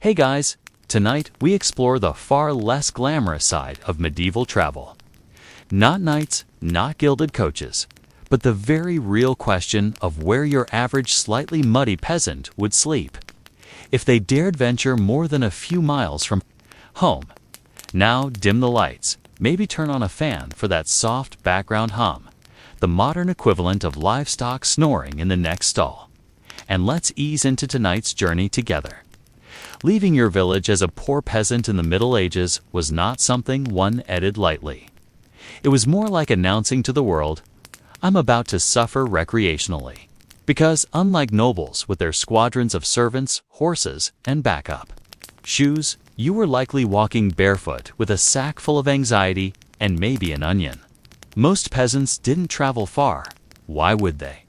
Hey guys, tonight we explore the far less glamorous side of medieval travel. Not knights, not gilded coaches, but the very real question of where your average slightly muddy peasant would sleep if they dared venture more than a few miles from home. Now dim the lights, maybe turn on a fan for that soft background hum, the modern equivalent of livestock snoring in the next stall. And let's ease into tonight's journey together. Leaving your village as a poor peasant in the Middle Ages was not something one edited lightly. It was more like announcing to the world, I'm about to suffer recreationally. Because unlike nobles with their squadrons of servants, horses, and backup shoes, you were likely walking barefoot with a sack full of anxiety and maybe an onion. Most peasants didn't travel far. Why would they?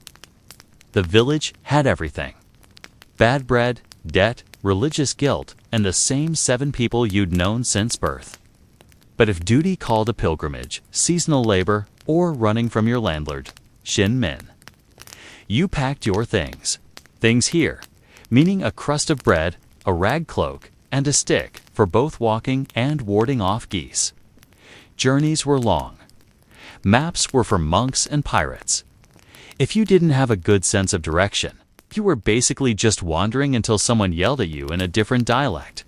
The village had everything. Bad bread, debt, religious guilt, and the same 7 people you'd known since birth. But if duty called a pilgrimage, seasonal labor, or running from your landlord, Shin Min, you packed your things. Things here, meaning a crust of bread, a rag cloak, and a stick for both walking and warding off geese. Journeys were long. Maps were for monks and pirates. If you didn't have a good sense of direction, you were basically just wandering until someone yelled at you in a different dialect.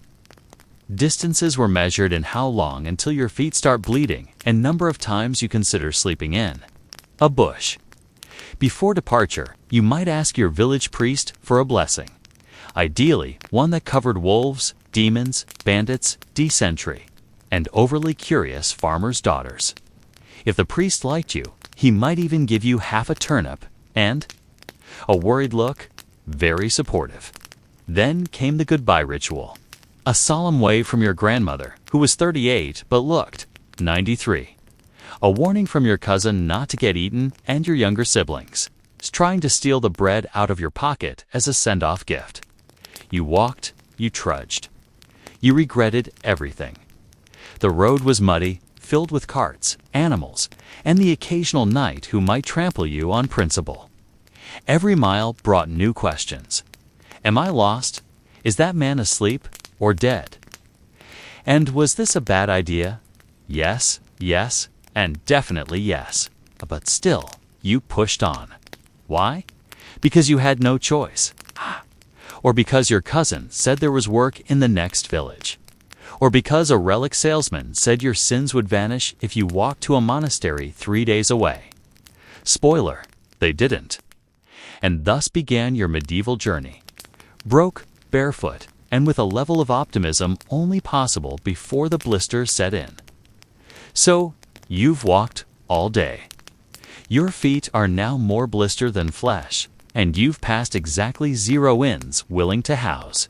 Distances were measured in how long until your feet start bleeding and number of times you consider sleeping in a bush. Before departure, you might ask your village priest for a blessing. Ideally, one that covered wolves, demons, bandits, dysentery, and overly curious farmers' daughters. If the priest liked you, he might even give you half a turnip and a worried look, very supportive. Then came the goodbye ritual. A solemn wave from your grandmother, who was 38 but looked 93. A warning from your cousin not to get eaten and your younger siblings, trying to steal the bread out of your pocket as a send-off gift. You walked, you trudged. You regretted everything. The road was muddy, filled with carts, animals, and the occasional knight who might trample you on principle. Every mile brought new questions. Am I lost? Is that man asleep or dead? And was this a bad idea? Yes, yes, and definitely yes. But still, you pushed on. Why? Because you had no choice. Or because your cousin said there was work in the next village. Or because a relic salesman said your sins would vanish if you walked to a monastery 3 days away. Spoiler, they didn't. And thus began your medieval journey. Broke, barefoot, and with a level of optimism only possible before the blisters set in. So, you've walked all day. Your feet are now more blister than flesh, and you've passed exactly 0 inns willing to house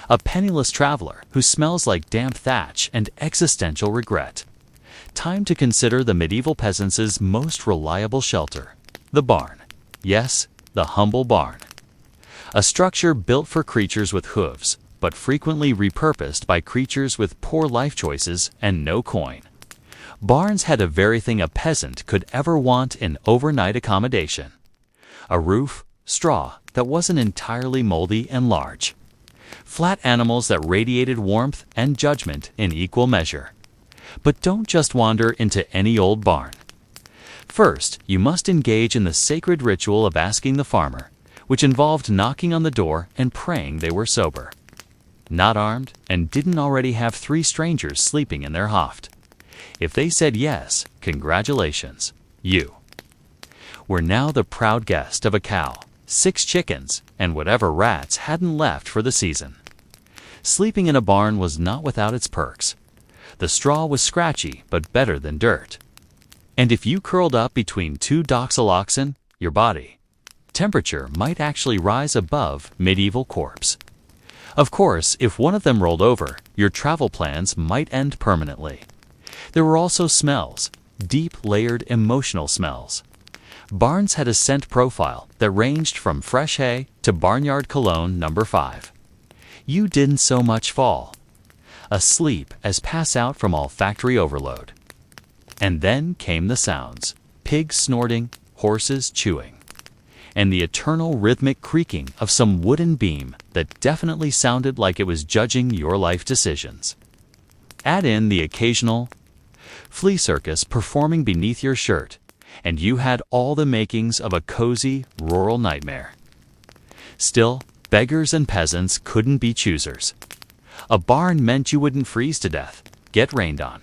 a penniless traveler who smells like damp thatch and existential regret. Time to consider the medieval peasants' most reliable shelter, the barn. Yes, the humble barn. A structure built for creatures with hooves, but frequently repurposed by creatures with poor life choices and no coin. Barns had a very thing a peasant could ever want in overnight accommodation. A roof, straw that wasn't entirely moldy and large. Flat animals that radiated warmth and judgment in equal measure. But don't just wander into any old barn. First, you must engage in the sacred ritual of asking the farmer, which involved knocking on the door and praying they were sober, not armed, and didn't already have 3 strangers sleeping in their hoft. If they said yes, congratulations, you were now the proud guest of a cow, 6 chickens, and whatever rats hadn't left for the season. Sleeping in a barn was not without its perks. The straw was scratchy, but better than dirt. And if you curled up between 2 doxal oxen, your body temperature might actually rise above medieval corpse. Of course, if one of them rolled over, your travel plans might end permanently. There were also smells, deep layered emotional smells. Barns had a scent profile that ranged from fresh hay to barnyard cologne number 5. You didn't so much fall asleep as pass out from olfactory overload. And then came the sounds, pigs snorting, horses chewing. and the eternal rhythmic creaking of some wooden beam that definitely sounded like it was judging your life decisions. Add in the occasional flea circus performing beneath your shirt, and you had all the makings of a cozy rural nightmare. Still, beggars and peasants couldn't be choosers. A barn meant you wouldn't freeze to death, get rained on,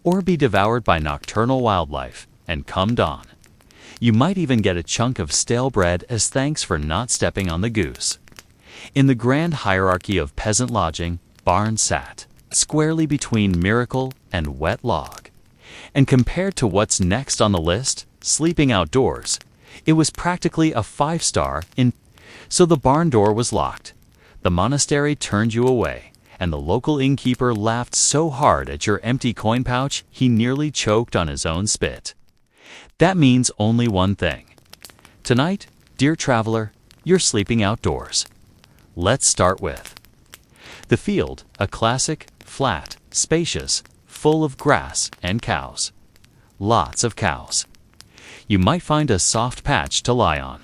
or be devoured by nocturnal wildlife, and come dawn, you might even get a chunk of stale bread as thanks for not stepping on the goose. In the grand hierarchy of peasant lodging, barn sat squarely between miracle and wet log. And compared to what's next on the list, sleeping outdoors, it was practically a 5-star in. So the barn door was locked. The monastery turned you away, and the local innkeeper laughed so hard at your empty coin pouch he nearly choked on his own spit. That means only one thing. Tonight, dear traveler, you're sleeping outdoors. Let's start with the field, a classic, flat, spacious, full of grass and cows. Lots of cows. You might find a soft patch to lie on,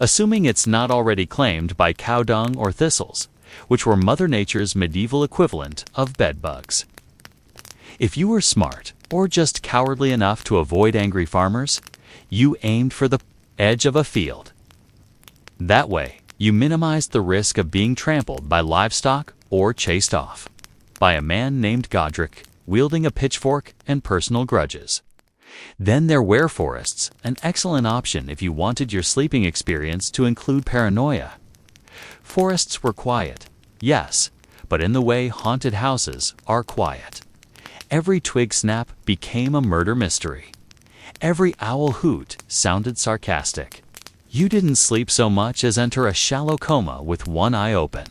assuming it's not already claimed by cow dung or thistles, which were Mother Nature's medieval equivalent of bedbugs. If you were smart, or just cowardly enough to avoid angry farmers, you aimed for the edge of a field. That way, you minimized the risk of being trampled by livestock or chased off by a man named Godric, wielding a pitchfork and personal grudges. Then there were forests, an excellent option if you wanted your sleeping experience to include paranoia. Forests were quiet, yes, but in the way haunted houses are quiet. Every twig snap became a murder mystery. Every owl hoot sounded sarcastic. You didn't sleep so much as enter a shallow coma with one eye open.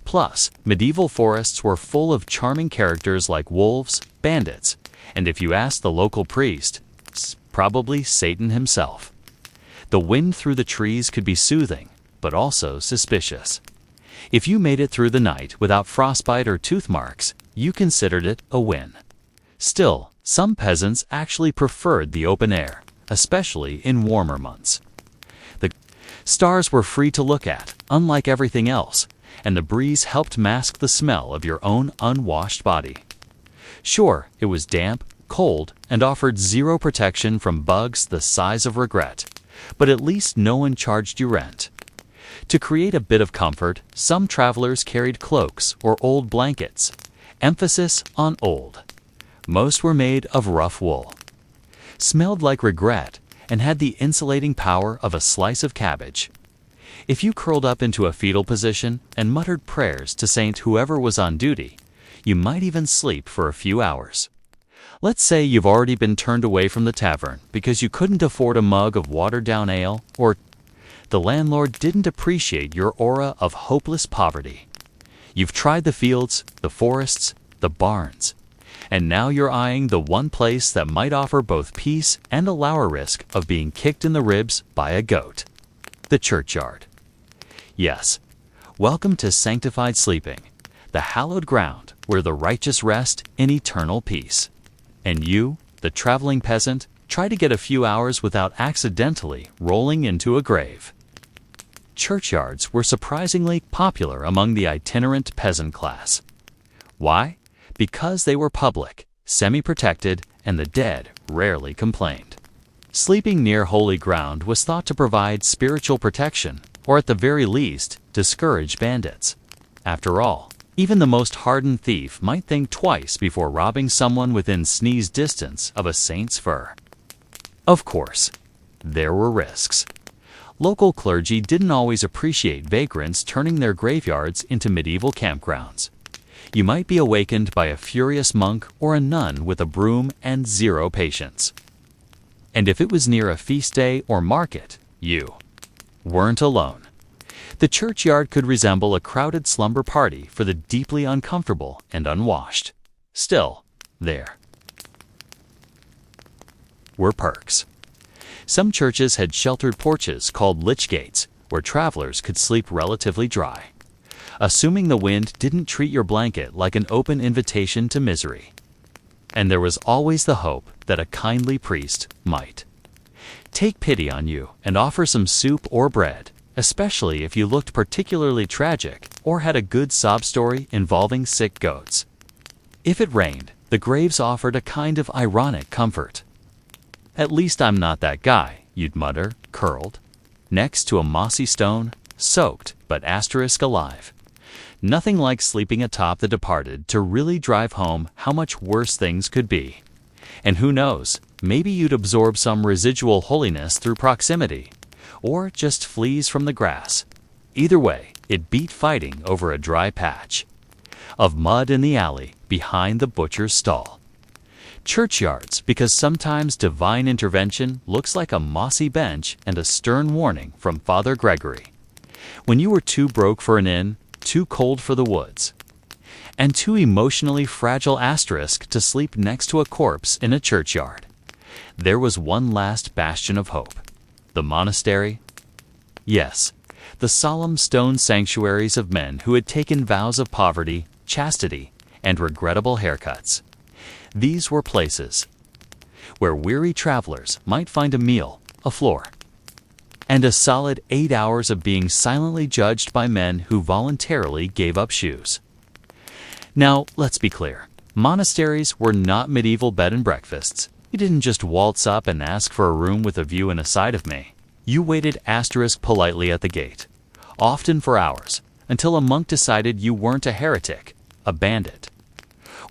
Plus, medieval forests were full of charming characters like wolves, bandits, and if you asked the local priest, probably Satan himself. The wind through the trees could be soothing, but also suspicious. If you made it through the night without frostbite or tooth marks, you considered it a win. Still, some peasants actually preferred the open air, especially in warmer months. The stars were free to look at, unlike everything else, and the breeze helped mask the smell of your own unwashed body. Sure, it was damp, cold, and offered zero protection from bugs the size of regret, but at least no one charged you rent. To create a bit of comfort, some travelers carried cloaks or old blankets. Emphasis on old. Most were made of rough wool, smelled like regret, and had the insulating power of a slice of cabbage. If you curled up into a fetal position and muttered prayers to Saint whoever was on duty, you might even sleep for a few hours. Let's say you've already been turned away from the tavern because you couldn't afford a mug of watered-down ale, or the landlord didn't appreciate your aura of hopeless poverty. You've tried the fields, the forests, the barns, and now you're eyeing the one place that might offer both peace and a lower risk of being kicked in the ribs by a goat. The churchyard. Yes, welcome to sanctified sleeping, the hallowed ground where the righteous rest in eternal peace. And you, the traveling peasant, try to get a few hours without accidentally rolling into a grave. Churchyards were surprisingly popular among the itinerant peasant class. Why? Because they were public, semi-protected, and the dead rarely complained. Sleeping near holy ground was thought to provide spiritual protection, or at the very least, discourage bandits. After all, even the most hardened thief might think twice before robbing someone within sneeze distance of a saint's fur. Of course, there were risks. Local clergy didn't always appreciate vagrants turning their graveyards into medieval campgrounds. You might be awakened by a furious monk or a nun with a broom and zero patience. And if it was near a feast day or market, you weren't alone. The churchyard could resemble a crowded slumber party for the deeply uncomfortable and unwashed. Still, there were perks. Some churches had sheltered porches called lich gates, where travelers could sleep relatively dry, assuming the wind didn't treat your blanket like an open invitation to misery. And there was always the hope that a kindly priest might take pity on you and offer some soup or bread, especially if you looked particularly tragic or had a good sob story involving sick goats. If it rained, the graves offered a kind of ironic comfort. "At least I'm not that guy," you'd mutter, curled next to a mossy stone, soaked but alive. Nothing like sleeping atop the departed to really drive home how much worse things could be. And who knows, maybe you'd absorb some residual holiness through proximity, or just fleas from the grass. Either way, it beat fighting over a dry patch of mud in the alley behind the butcher's stall. Churchyards, because sometimes divine intervention looks like a mossy bench and a stern warning from Father Gregory. When you were too broke for an inn, too cold for the woods, and too emotionally fragile to sleep next to a corpse in a churchyard, there was one last bastion of hope. The monastery? Yes, the solemn stone sanctuaries of men who had taken vows of poverty, chastity, and regrettable haircuts. These were places where weary travelers might find a meal, a floor, and a solid 8 hours of being silently judged by men who voluntarily gave up shoes. Now, let's be clear. Monasteries were not medieval bed and breakfasts. You didn't just waltz up and ask for a room with a view and a side of me. You waited politely at the gate, often for hours, until a monk decided you weren't a heretic, a bandit,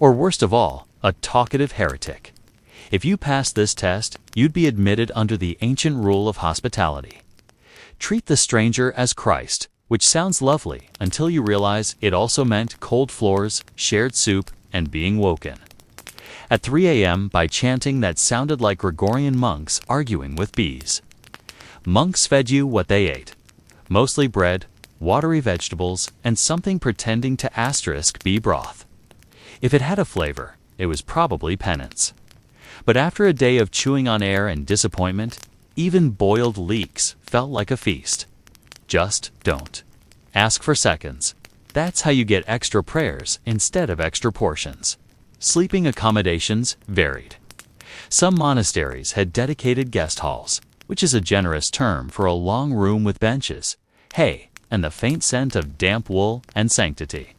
or worst of all, a talkative heretic. If you passed this test, you'd be admitted under the ancient rule of hospitality. Treat the stranger as Christ, which sounds lovely until you realize it also meant cold floors, shared soup, and being woken at 3 a.m. by chanting that sounded like Gregorian monks arguing with bees. Monks fed you what they ate, mostly bread, watery vegetables, and something pretending to be broth. If it had a flavor, it was probably penance. But after a day of chewing on air and disappointment, even boiled leeks felt like a feast. Just don't ask for seconds. That's how you get extra prayers instead of extra portions. Sleeping accommodations varied. Some monasteries had dedicated guest halls, which is a generous term for a long room with benches, hay, and the faint scent of damp wool and sanctity.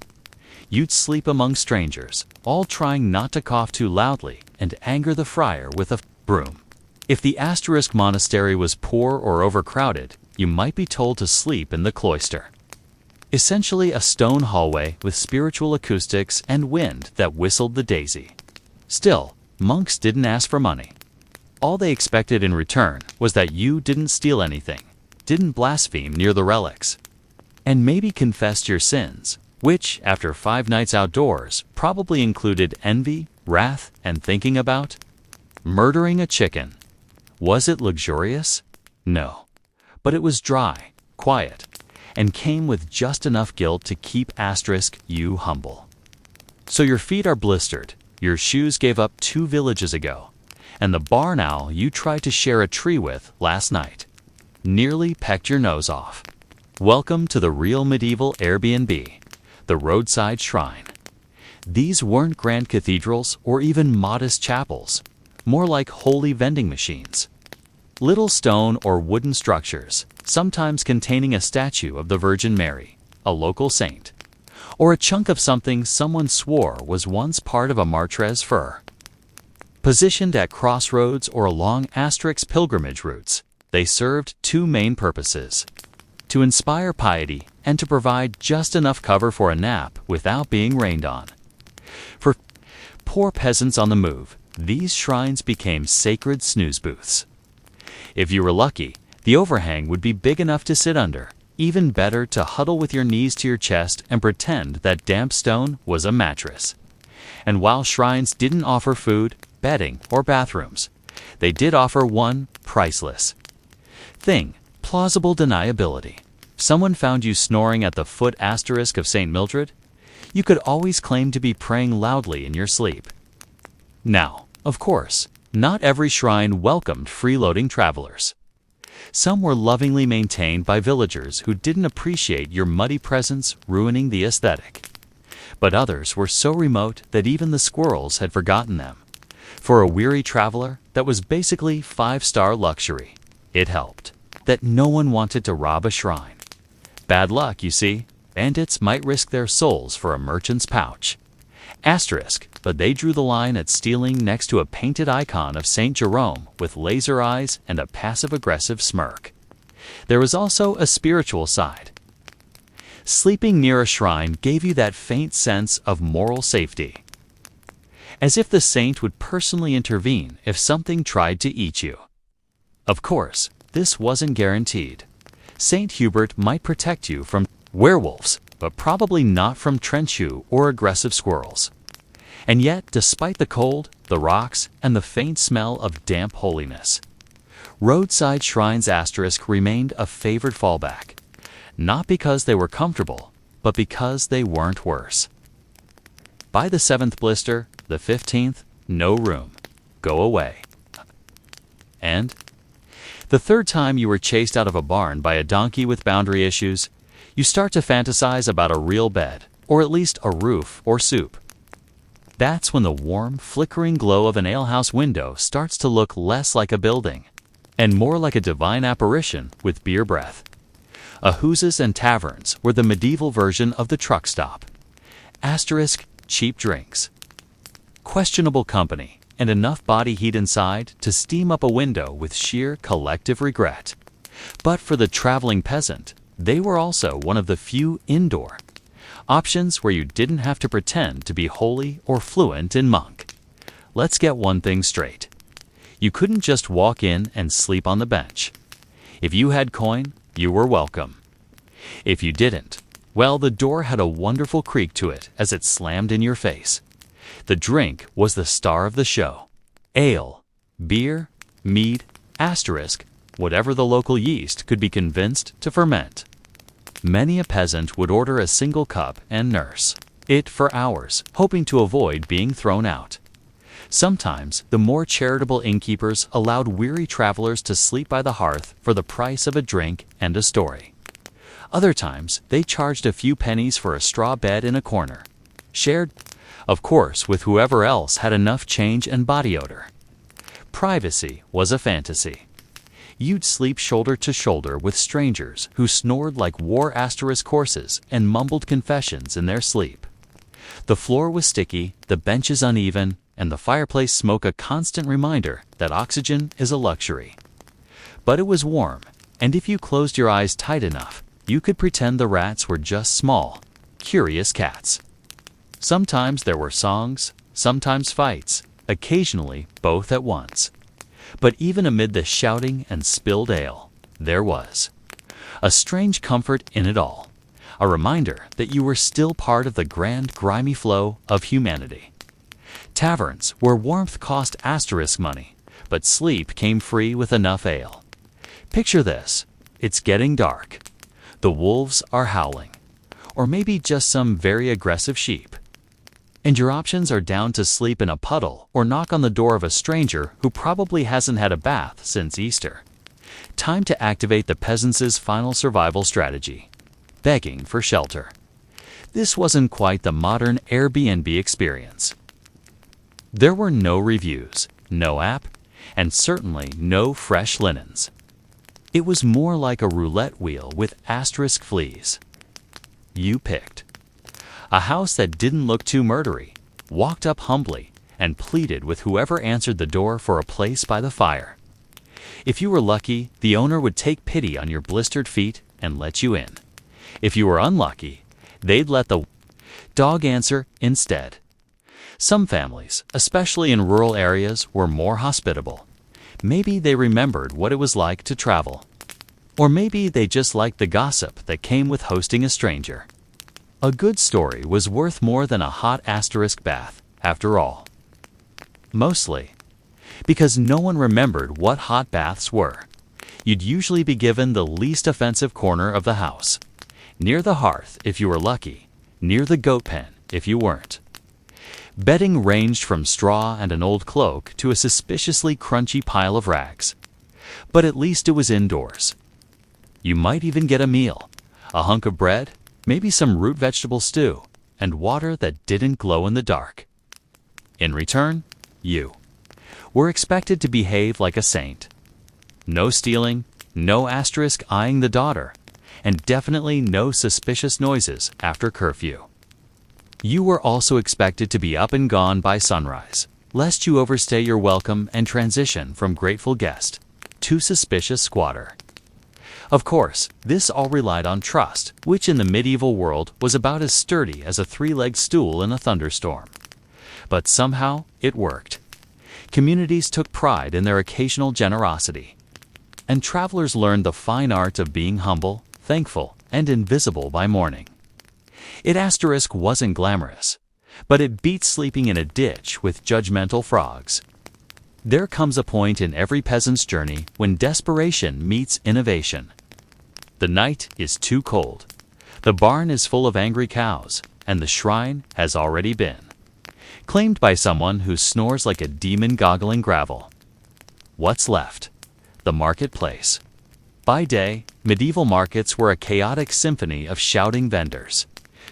You'd sleep among strangers, all trying not to cough too loudly and anger the friar with a broom. If the monastery was poor or overcrowded, you might be told to sleep in the cloister. Essentially a stone hallway with spiritual acoustics and wind that whistled the daisy. Still, monks didn't ask for money. All they expected in return was that you didn't steal anything, didn't blaspheme near the relics, and maybe confessed your sins, which, after 5 nights outdoors, probably included envy, wrath, and thinking about murdering a chicken. Was it luxurious? No. But it was dry, quiet, and came with just enough guilt to keep you humble. So your feet are blistered, your shoes gave up 2 villages ago, and the barn owl you tried to share a tree with last night nearly pecked your nose off. Welcome to the real medieval Airbnb, the roadside shrine. These weren't grand cathedrals or even modest chapels, more like holy vending machines. Little stone or wooden structures, sometimes containing a statue of the Virgin Mary, a local saint, or a chunk of something someone swore was once part of a Martres fur. Positioned at crossroads or along pilgrimage routes, they served 2 main purposes: to inspire piety and to provide just enough cover for a nap without being rained on. For poor peasants on the move, these shrines became sacred snooze booths. If you were lucky, the overhang would be big enough to sit under. Even better to huddle with your knees to your chest and pretend that damp stone was a mattress. And while shrines didn't offer food, bedding, or bathrooms, they did offer one priceless thing: plausible deniability. If someone found you snoring at the foot of St. Mildred, you could always claim to be praying loudly in your sleep. Now, of course, not every shrine welcomed freeloading travelers. Some were lovingly maintained by villagers who didn't appreciate your muddy presence ruining the aesthetic. But others were so remote that even the squirrels had forgotten them. For a weary traveler, that was basically 5-star luxury. It helped that no one wanted to rob a shrine. Bad luck, you see. Bandits might risk their souls for a merchant's pouch. Asterisk, but they drew the line at stealing next to a painted icon of Saint Jerome with laser eyes and a passive-aggressive smirk. There was also a spiritual side. Sleeping near a shrine gave you that faint sense of moral safety, as if the saint would personally intervene if something tried to eat you. Of course, this wasn't guaranteed. Saint Hubert might protect you from werewolves, but probably not from Trenchu or aggressive squirrels. And yet, despite the cold, the rocks, and the faint smell of damp holiness, roadside shrines asterisk remained a favored fallback, not because they were comfortable, but because they weren't worse. By the 7th blister, the 15th, no room. Go away. And the 3rd time you were chased out of a barn by a donkey with boundary issues, you start to fantasize about a real bed, or at least a roof or soup. That's when the warm, flickering glow of an alehouse window starts to look less like a building, and more like a divine apparition with beer breath. Ahuzas and taverns were the medieval version of the truck stop. Asterisk, cheap drinks, questionable company, and enough body heat inside to steam up a window with sheer collective regret. But for the traveling peasant, they were also one of the few indoor options where you didn't have to pretend to be holy or fluent in monk. Let's get one thing straight. You couldn't just walk in and sleep on the bench. If you had coin, you were welcome. If you didn't, well, the door had a wonderful creak to it as it slammed in your face. The drink was the star of the show. Ale, beer, mead, asterisk, whatever the local yeast could be convinced to ferment. Many a peasant would order a single cup and nurse it for hours, hoping to avoid being thrown out. Sometimes, the more charitable innkeepers allowed weary travelers to sleep by the hearth for the price of a drink and a story. Other times, they charged a few pennies for a straw bed in a corner, shared, of course, with whoever else had enough change and body odor. Privacy was a fantasy. You'd sleep shoulder to shoulder with strangers who snored like war asterisk horses and mumbled confessions in their sleep. The floor was sticky, the benches uneven, and the fireplace smoke a constant reminder that oxygen is a luxury. But it was warm, and if you closed your eyes tight enough, you could pretend the rats were just small, curious cats. Sometimes there were songs, sometimes fights, occasionally both at once. But even amid the shouting and spilled ale, there was a strange comfort in it all, a reminder that you were still part of the grand, grimy flow of humanity. Taverns where warmth cost asterisk money, but sleep came free with enough ale. Picture this. It's getting dark. The wolves are howling, or maybe just some very aggressive sheep. And your options are down to sleep in a puddle or knock on the door of a stranger who probably hasn't had a bath since Easter. Time to activate the peasants' final survival strategy: begging for shelter. This wasn't quite the modern Airbnb experience. There were no reviews, no app, and certainly no fresh linens. It was more like a roulette wheel with asterisk fleas. You picked a house that didn't look too murdery, walked up humbly, and pleaded with whoever answered the door for a place by the fire. If you were lucky, the owner would take pity on your blistered feet and let you in. If you were unlucky, they'd let the dog answer instead. Some families, especially in rural areas, were more hospitable. Maybe they remembered what it was like to travel. Or maybe they just liked the gossip that came with hosting a stranger. A good story was worth more than a hot asterisk bath, after all. Mostly because no one remembered what hot baths were. You'd usually be given the least offensive corner of the house, near the hearth if you were lucky, near the goat pen if you weren't. Bedding ranged from straw and an old cloak to a suspiciously crunchy pile of rags. But at least it was indoors. You might even get a meal, a hunk of bread, maybe some root vegetable stew, and water that didn't glow in the dark. In return, you were expected to behave like a saint. No stealing, no asterisk eyeing the daughter, and definitely no suspicious noises after curfew. You were also expected to be up and gone by sunrise, lest you overstay your welcome and transition from grateful guest to suspicious squatter. Of course, this all relied on trust, which in the medieval world was about as sturdy as a three-legged stool in a thunderstorm. But somehow, it worked. Communities took pride in their occasional generosity, and travelers learned the fine art of being humble, thankful, and invisible by morning. It asterisk wasn't glamorous, but it beat sleeping in a ditch with judgmental frogs. There comes a point in every peasant's journey when desperation meets innovation. The night is too cold. The barn is full of angry cows, and the shrine has already been claimed by someone who snores like a demon goggling gravel. What's left? The marketplace. By day, medieval markets were a chaotic symphony of shouting vendors,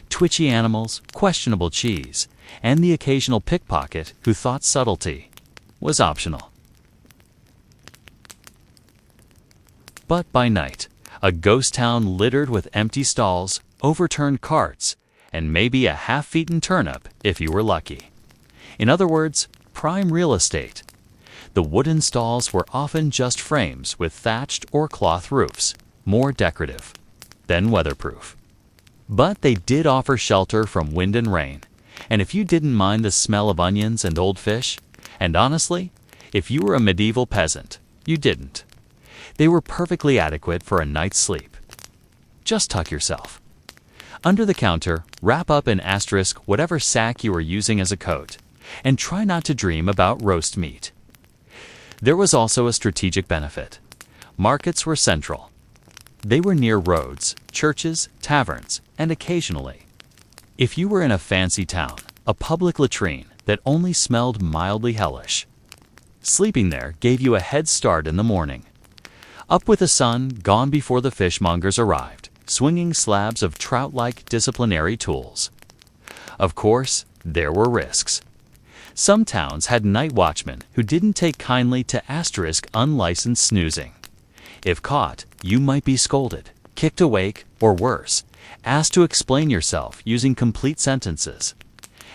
twitchy animals, questionable cheese, and the occasional pickpocket who thought subtlety was optional. But by night, a ghost town littered with empty stalls, overturned carts, and maybe a half-eaten turnip if you were lucky. In other words, prime real estate. The wooden stalls were often just frames with thatched or cloth roofs, more decorative than weatherproof. But they did offer shelter from wind and rain, and if you didn't mind the smell of onions and old fish, and honestly, if you were a medieval peasant, you didn't. They were perfectly adequate for a night's sleep. Just tuck yourself. Under the counter, wrap up in asterisk whatever sack you were using as a coat, and try not to dream about roast meat. There was also a strategic benefit. Markets were central. They were near roads, churches, taverns, and occasionally, if you were in a fancy town, a public latrine that only smelled mildly hellish. Sleeping there gave you a head start in the morning. Up with the sun, gone before the fishmongers arrived, swinging slabs of trout-like disciplinary tools. Of course, there were risks. Some towns had night watchmen who didn't take kindly to asterisk unlicensed snoozing. If caught, you might be scolded, kicked awake, or worse, asked to explain yourself using complete sentences.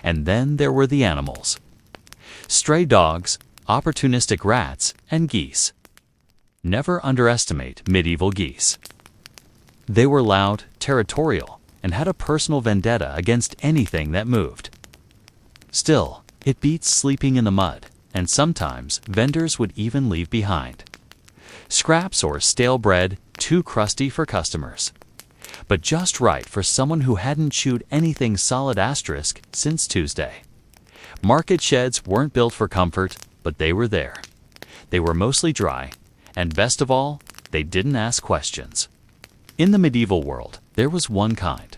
And then there were the animals. Stray dogs, opportunistic rats, and geese. Never underestimate medieval geese. They were loud, territorial, and had a personal vendetta against anything that moved. Still, it beats sleeping in the mud, and sometimes vendors would even leave behind scraps or stale bread too crusty for customers, but just right for someone who hadn't chewed anything solid asterisk since Tuesday. Market sheds weren't built for comfort, but they were there. They were mostly dry, and best of all, they didn't ask questions. In the medieval world, there was one kind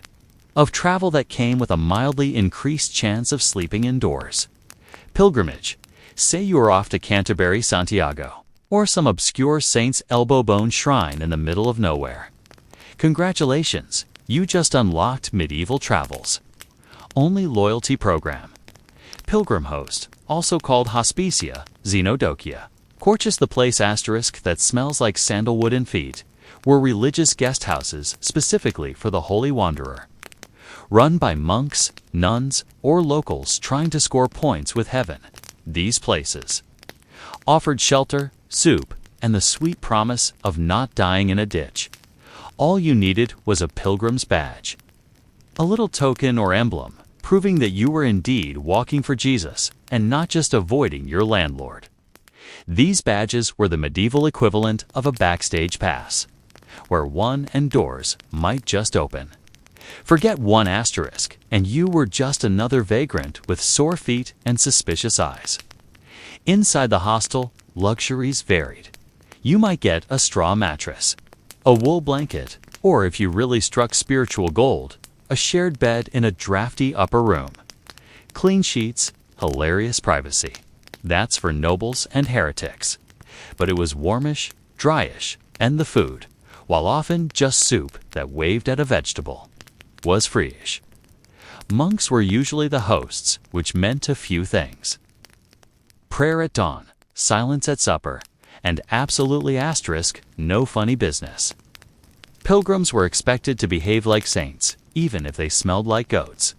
of travel that came with a mildly increased chance of sleeping indoors. Pilgrimage. Say you were off to Canterbury, Santiago, or some obscure saint's elbow bone shrine in the middle of nowhere. Congratulations, you just unlocked medieval travels. Only loyalty program. Pilgrim host, also called Hospicia, Xenodokia. Corchus, the place asterisk that smells like sandalwood and feet, were religious guest houses specifically for the holy wanderer. Run by monks, nuns, or locals trying to score points with heaven, these places offered shelter, soup, and the sweet promise of not dying in a ditch. All you needed was a pilgrim's badge, a little token or emblem proving that you were indeed walking for Jesus and not just avoiding your landlord. These badges were the medieval equivalent of a backstage pass, where one and doors might just open. Forget one asterisk, and you were just another vagrant with sore feet and suspicious eyes. Inside the hostel, luxuries varied. You might get a straw mattress, a wool blanket, or if you really struck spiritual gold, a shared bed in a drafty upper room. Clean sheets, hilarious privacy. That's for nobles and heretics. But it was warmish, dryish, and the food, while often just soup that waved at a vegetable, was freeish. Monks were usually the hosts, which meant a few things. Prayer at dawn, silence at supper, and absolutely asterisk no funny business. Pilgrims were expected to behave like saints, even if they smelled like goats.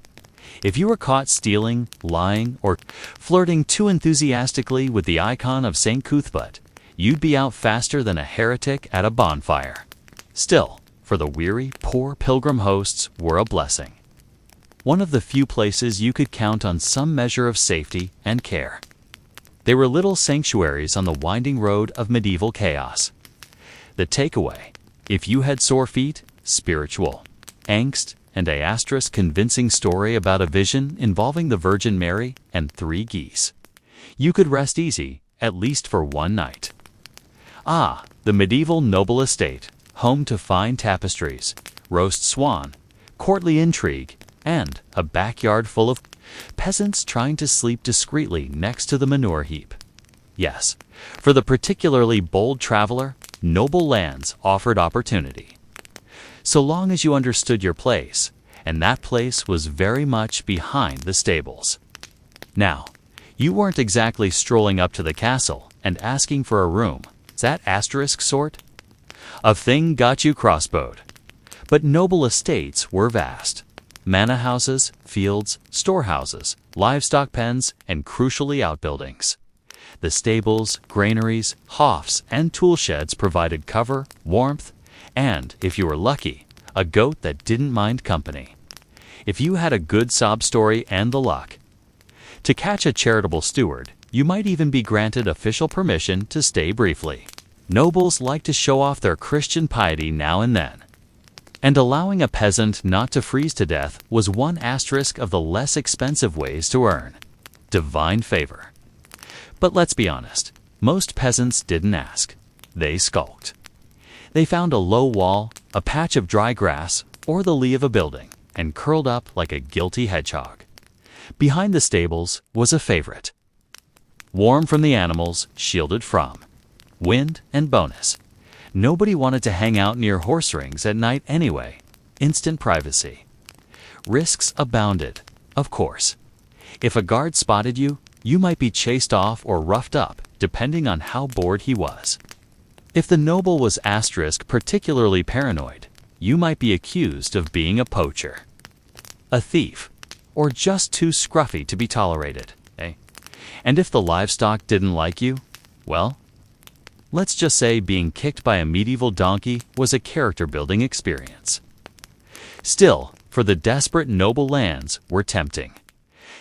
If you were caught stealing, lying, or flirting too enthusiastically with the icon of St. Cuthbert, you'd be out faster than a heretic at a bonfire. Still, for the weary, poor pilgrim hosts were a blessing. One of the few places you could count on some measure of safety and care. They were little sanctuaries on the winding road of medieval chaos. The takeaway: if you had sore feet, spiritual angst, and a asterisk convincing story about a vision involving the Virgin Mary and 3 geese, you could rest easy, at least for one night. Ah, the medieval noble estate, home to fine tapestries, roast swan, courtly intrigue, and a backyard full of peasants trying to sleep discreetly next to the manure heap. Yes, for the particularly bold traveler, noble lands offered opportunity. So long as you understood your place, and that place was very much behind the stables. Now, you weren't exactly strolling up to the castle and asking for a room. That asterisk sort of thing got you crossbowed. But noble estates were vast. Manor houses, fields, storehouses, livestock pens, and crucially outbuildings. The stables, granaries, hofts, and tool sheds provided cover, warmth, and, if you were lucky, a goat that didn't mind company. If you had a good sob story and the luck to catch a charitable steward, you might even be granted official permission to stay briefly. Nobles like to show off their Christian piety now and then. And allowing a peasant not to freeze to death was one asterisk of the less expensive ways to earn divine favor. But let's be honest, most peasants didn't ask. They skulked. They found a low wall, a patch of dry grass, or the lee of a building, and curled up like a guilty hedgehog. Behind the stables was a favorite. Warm from the animals, shielded from wind and bonus. Nobody wanted to hang out near horse rings at night anyway. Instant privacy. Risks abounded, of course. If a guard spotted you, you might be chased off or roughed up, depending on how bored he was. If the noble was asterisk particularly paranoid, you might be accused of being a poacher, a thief, or just too scruffy to be tolerated, eh? And if the livestock didn't like you, well, let's just say being kicked by a medieval donkey was a character-building experience. Still, for the desperate noble lands were tempting.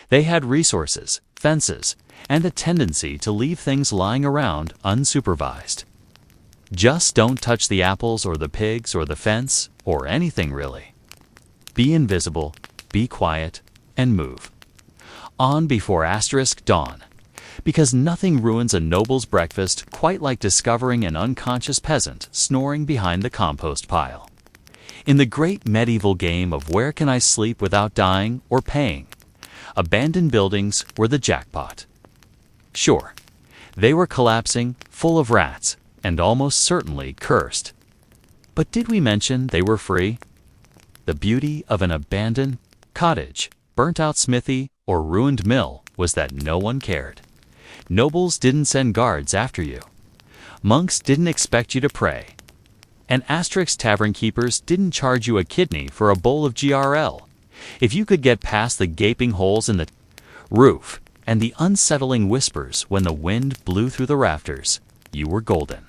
They had resources, fences, and a tendency to leave things lying around unsupervised. Just don't touch the apples or the pigs or the fence or anything really. Be invisible, be quiet, and move on before asterisk dawn, because nothing ruins a noble's breakfast quite like discovering an unconscious peasant snoring behind the compost pile. In the great medieval game of where can I sleep without dying or paying, abandoned buildings were the jackpot. Sure, they were collapsing, full of rats, and almost certainly cursed. But did we mention they were free? The beauty of an abandoned cottage, burnt-out smithy, or ruined mill was that no one cared. Nobles didn't send guards after you. Monks didn't expect you to pray. And asterisk tavern keepers didn't charge you a kidney for a bowl of GRL. If you could get past the gaping holes in the roof and the unsettling whispers when the wind blew through the rafters, you were golden.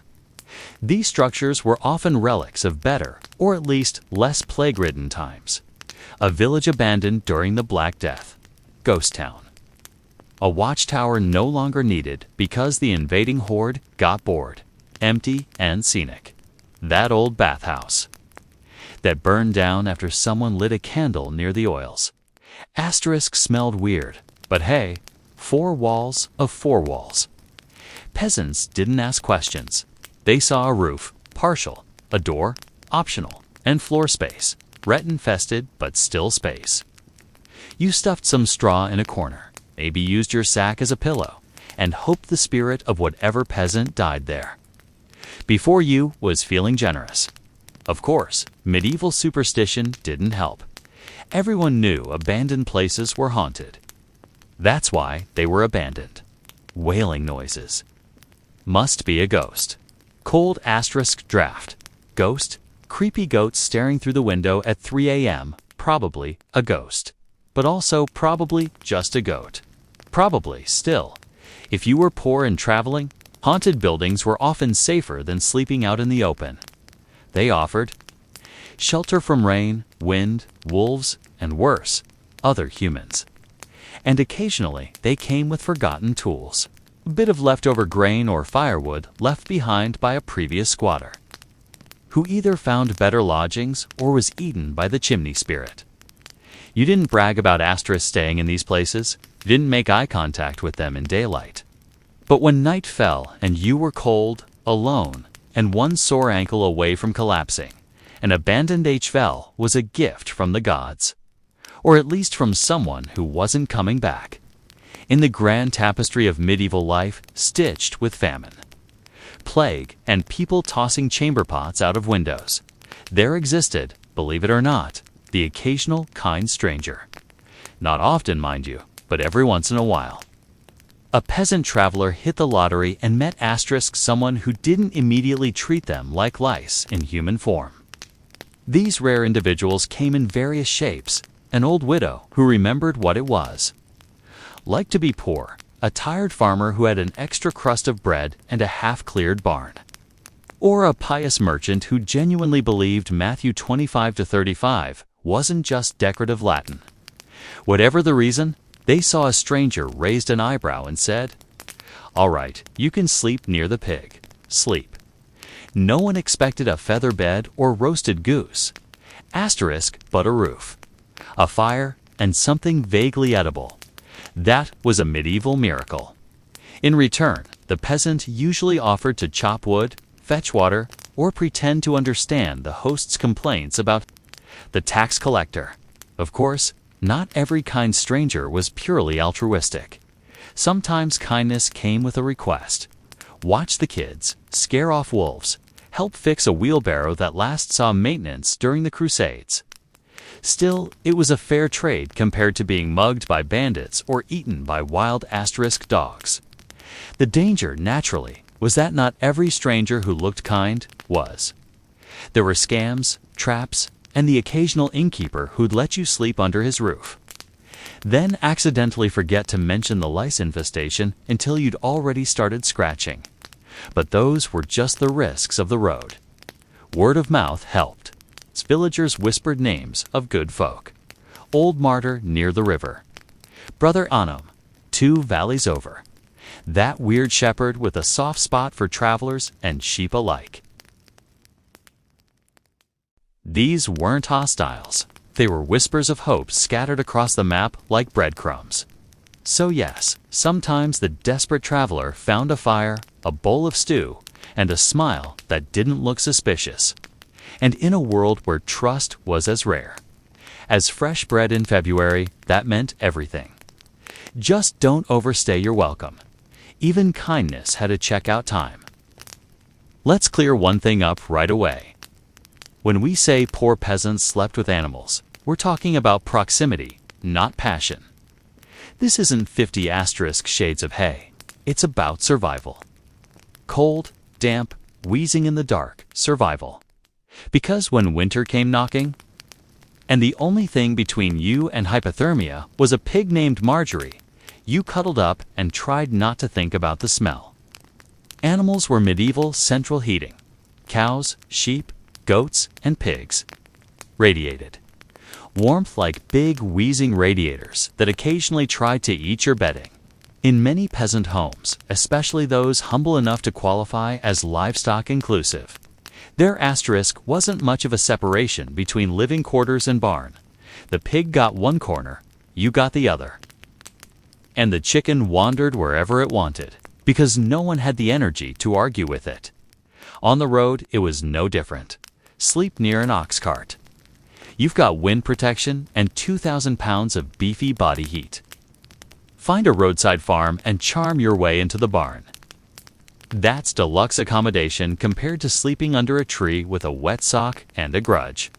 These structures were often relics of better, or at least less plague-ridden times. A village abandoned during the Black Death. Ghost town. A watchtower no longer needed because the invading horde got bored. Empty and scenic. That old bathhouse that burned down after someone lit a candle near the oils. Asterisk smelled weird, but hey, 4 walls of 4 walls. Peasants didn't ask questions. They saw a roof, partial, a door, optional, and floor space, rat-infested but still space. You stuffed some straw in a corner, maybe used your sack as a pillow, and hoped the spirit of whatever peasant died there. Before you was feeling generous. Of course, medieval superstition didn't help. Everyone knew abandoned places were haunted. That's why they were abandoned. Wailing noises. must be a ghost. Cold * draft. Ghost, creepy goats staring through the window at 3 a.m., probably a ghost. But also probably just a goat. Probably, still. If you were poor and traveling, haunted buildings were often safer than sleeping out in the open. They offered shelter from rain, wind, wolves, and worse, other humans. And occasionally they came with forgotten tools. A bit of leftover grain or firewood left behind by a previous squatter, who either found better lodgings or was eaten by the chimney spirit. You didn't brag about * staying in these places. You didn't make eye contact with them in daylight. But when night fell and you were cold, alone, and one sore ankle away from collapsing, an abandoned HVAL was a gift from the gods. Or at least from someone who wasn't coming back. In the grand tapestry of medieval life, stitched with famine, plague, and people tossing chamber pots out of windows, there existed, believe it or not, the occasional kind stranger. Not often, mind you, but every once in a while. A peasant traveler hit the lottery and met * someone who didn't immediately treat them like lice in human form. These rare individuals came in various shapes. An old widow who remembered what it was like to be poor, a tired farmer who had an extra crust of bread and a half-cleared barn, or a pious merchant who genuinely believed Matthew 25-35 wasn't just decorative Latin. Whatever the reason, they saw a stranger raised an eyebrow and said, "All right, you can sleep near the pig. Sleep." No one expected a feather bed or roasted goose, * but a roof, a fire, and something vaguely edible. That was a medieval miracle. In return, the peasant usually offered to chop wood, fetch water, or pretend to understand the host's complaints about the tax collector. Of course, not every kind stranger was purely altruistic. Sometimes kindness came with a request. Watch the kids, scare off wolves, help fix a wheelbarrow that last saw maintenance during the Crusades. Still, it was a fair trade compared to being mugged by bandits or eaten by wild * dogs. The danger, naturally, was that not every stranger who looked kind was. There were scams, traps, and the occasional innkeeper who'd let you sleep under his roof, then accidentally forget to mention the lice infestation until you'd already started scratching. But those were just the risks of the road. Word of mouth helped. Villagers whispered names of good folk. Old Martyr near the river. Brother Anum, 2 valleys over. That weird shepherd with a soft spot for travelers and sheep alike. These weren't hostiles. They were whispers of hope scattered across the map like breadcrumbs. So yes, sometimes the desperate traveler found a fire, a bowl of stew, and a smile that didn't look suspicious. And in a world where trust was as rare as fresh bread in February, that meant everything. Just don't overstay your welcome. Even kindness had a checkout time. Let's clear one thing up right away. When we say poor peasants slept with animals, we're talking about proximity, not passion. This isn't 50 * shades of hay. It's about survival. Cold, damp, wheezing in the dark, survival. Because when winter came knocking, and the only thing between you and hypothermia was a pig named Marjorie, you cuddled up and tried not to think about the smell. Animals were medieval central heating. Cows, sheep, goats, and pigs radiated. Warmth like big wheezing radiators that occasionally tried to eat your bedding. In many peasant homes, especially those humble enough to qualify as livestock inclusive, their * wasn't much of a separation between living quarters and barn. The pig got one corner, you got the other. And the chicken wandered wherever it wanted, because no one had the energy to argue with it. On the road, it was no different. Sleep near an ox cart. You've got wind protection and 2,000 pounds of beefy body heat. Find a roadside farm and charm your way into the barn. That's deluxe accommodation compared to sleeping under a tree with a wet sock and a grudge.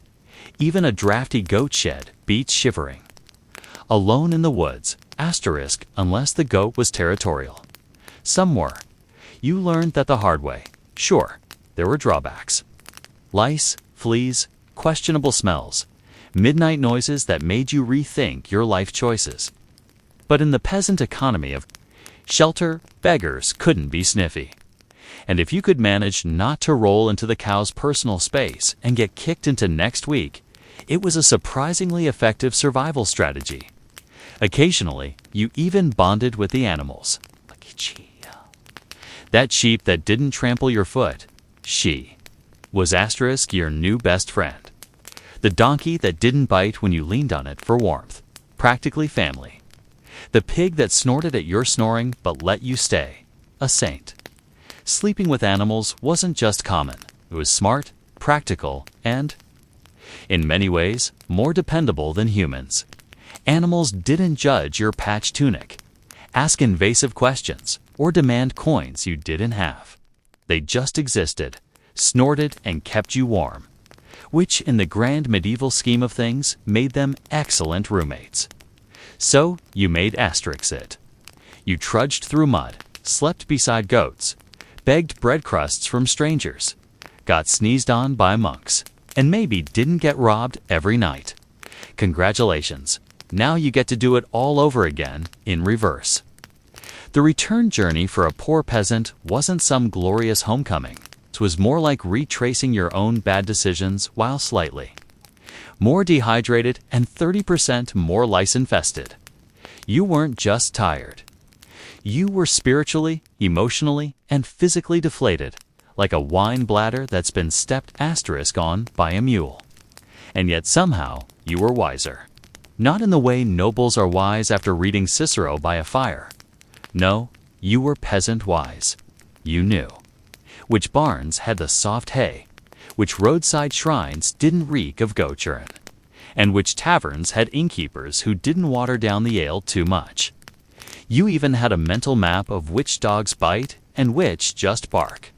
Even a drafty goat shed beats shivering. Alone in the woods, * unless the goat was territorial. Some were. You learned that the hard way. Sure, there were drawbacks. Lice, fleas, questionable smells, midnight noises that made you rethink your life choices. But in the peasant economy of shelter, beggars couldn't be sniffy. And if you could manage not to roll into the cow's personal space and get kicked into next week, it was a surprisingly effective survival strategy. Occasionally, you even bonded with the animals. That sheep that didn't trample your foot, she, was Asterisk your new best friend. The donkey that didn't bite when you leaned on it for warmth, practically family. The pig that snorted at your snoring but let you stay, a saint. Sleeping with animals wasn't just common, it was smart, practical, and, in many ways, more dependable than humans. Animals didn't judge your patched tunic, ask invasive questions, or demand coins you didn't have. They just existed, snorted, and kept you warm, which in the grand medieval scheme of things made them excellent roommates. So you made Asterix it. You trudged through mud, slept beside goats, begged bread crusts from strangers, got sneezed on by monks, and maybe didn't get robbed every night. Congratulations, now you get to do it all over again in reverse. The return journey for a poor peasant wasn't some glorious homecoming. It was more like retracing your own bad decisions while slightly more dehydrated and 30% more lice-infested. You weren't just tired. You were spiritually, emotionally, and physically deflated, like a wine bladder that's been stepped asterisk on by a mule. And yet somehow you were wiser. Not in the way nobles are wise after reading Cicero by a fire. No, you were peasant wise. You knew which barns had the soft hay, which roadside shrines didn't reek of goat urine, and which taverns had innkeepers who didn't water down the ale too much. You even had a mental map of which dogs bite and which just bark.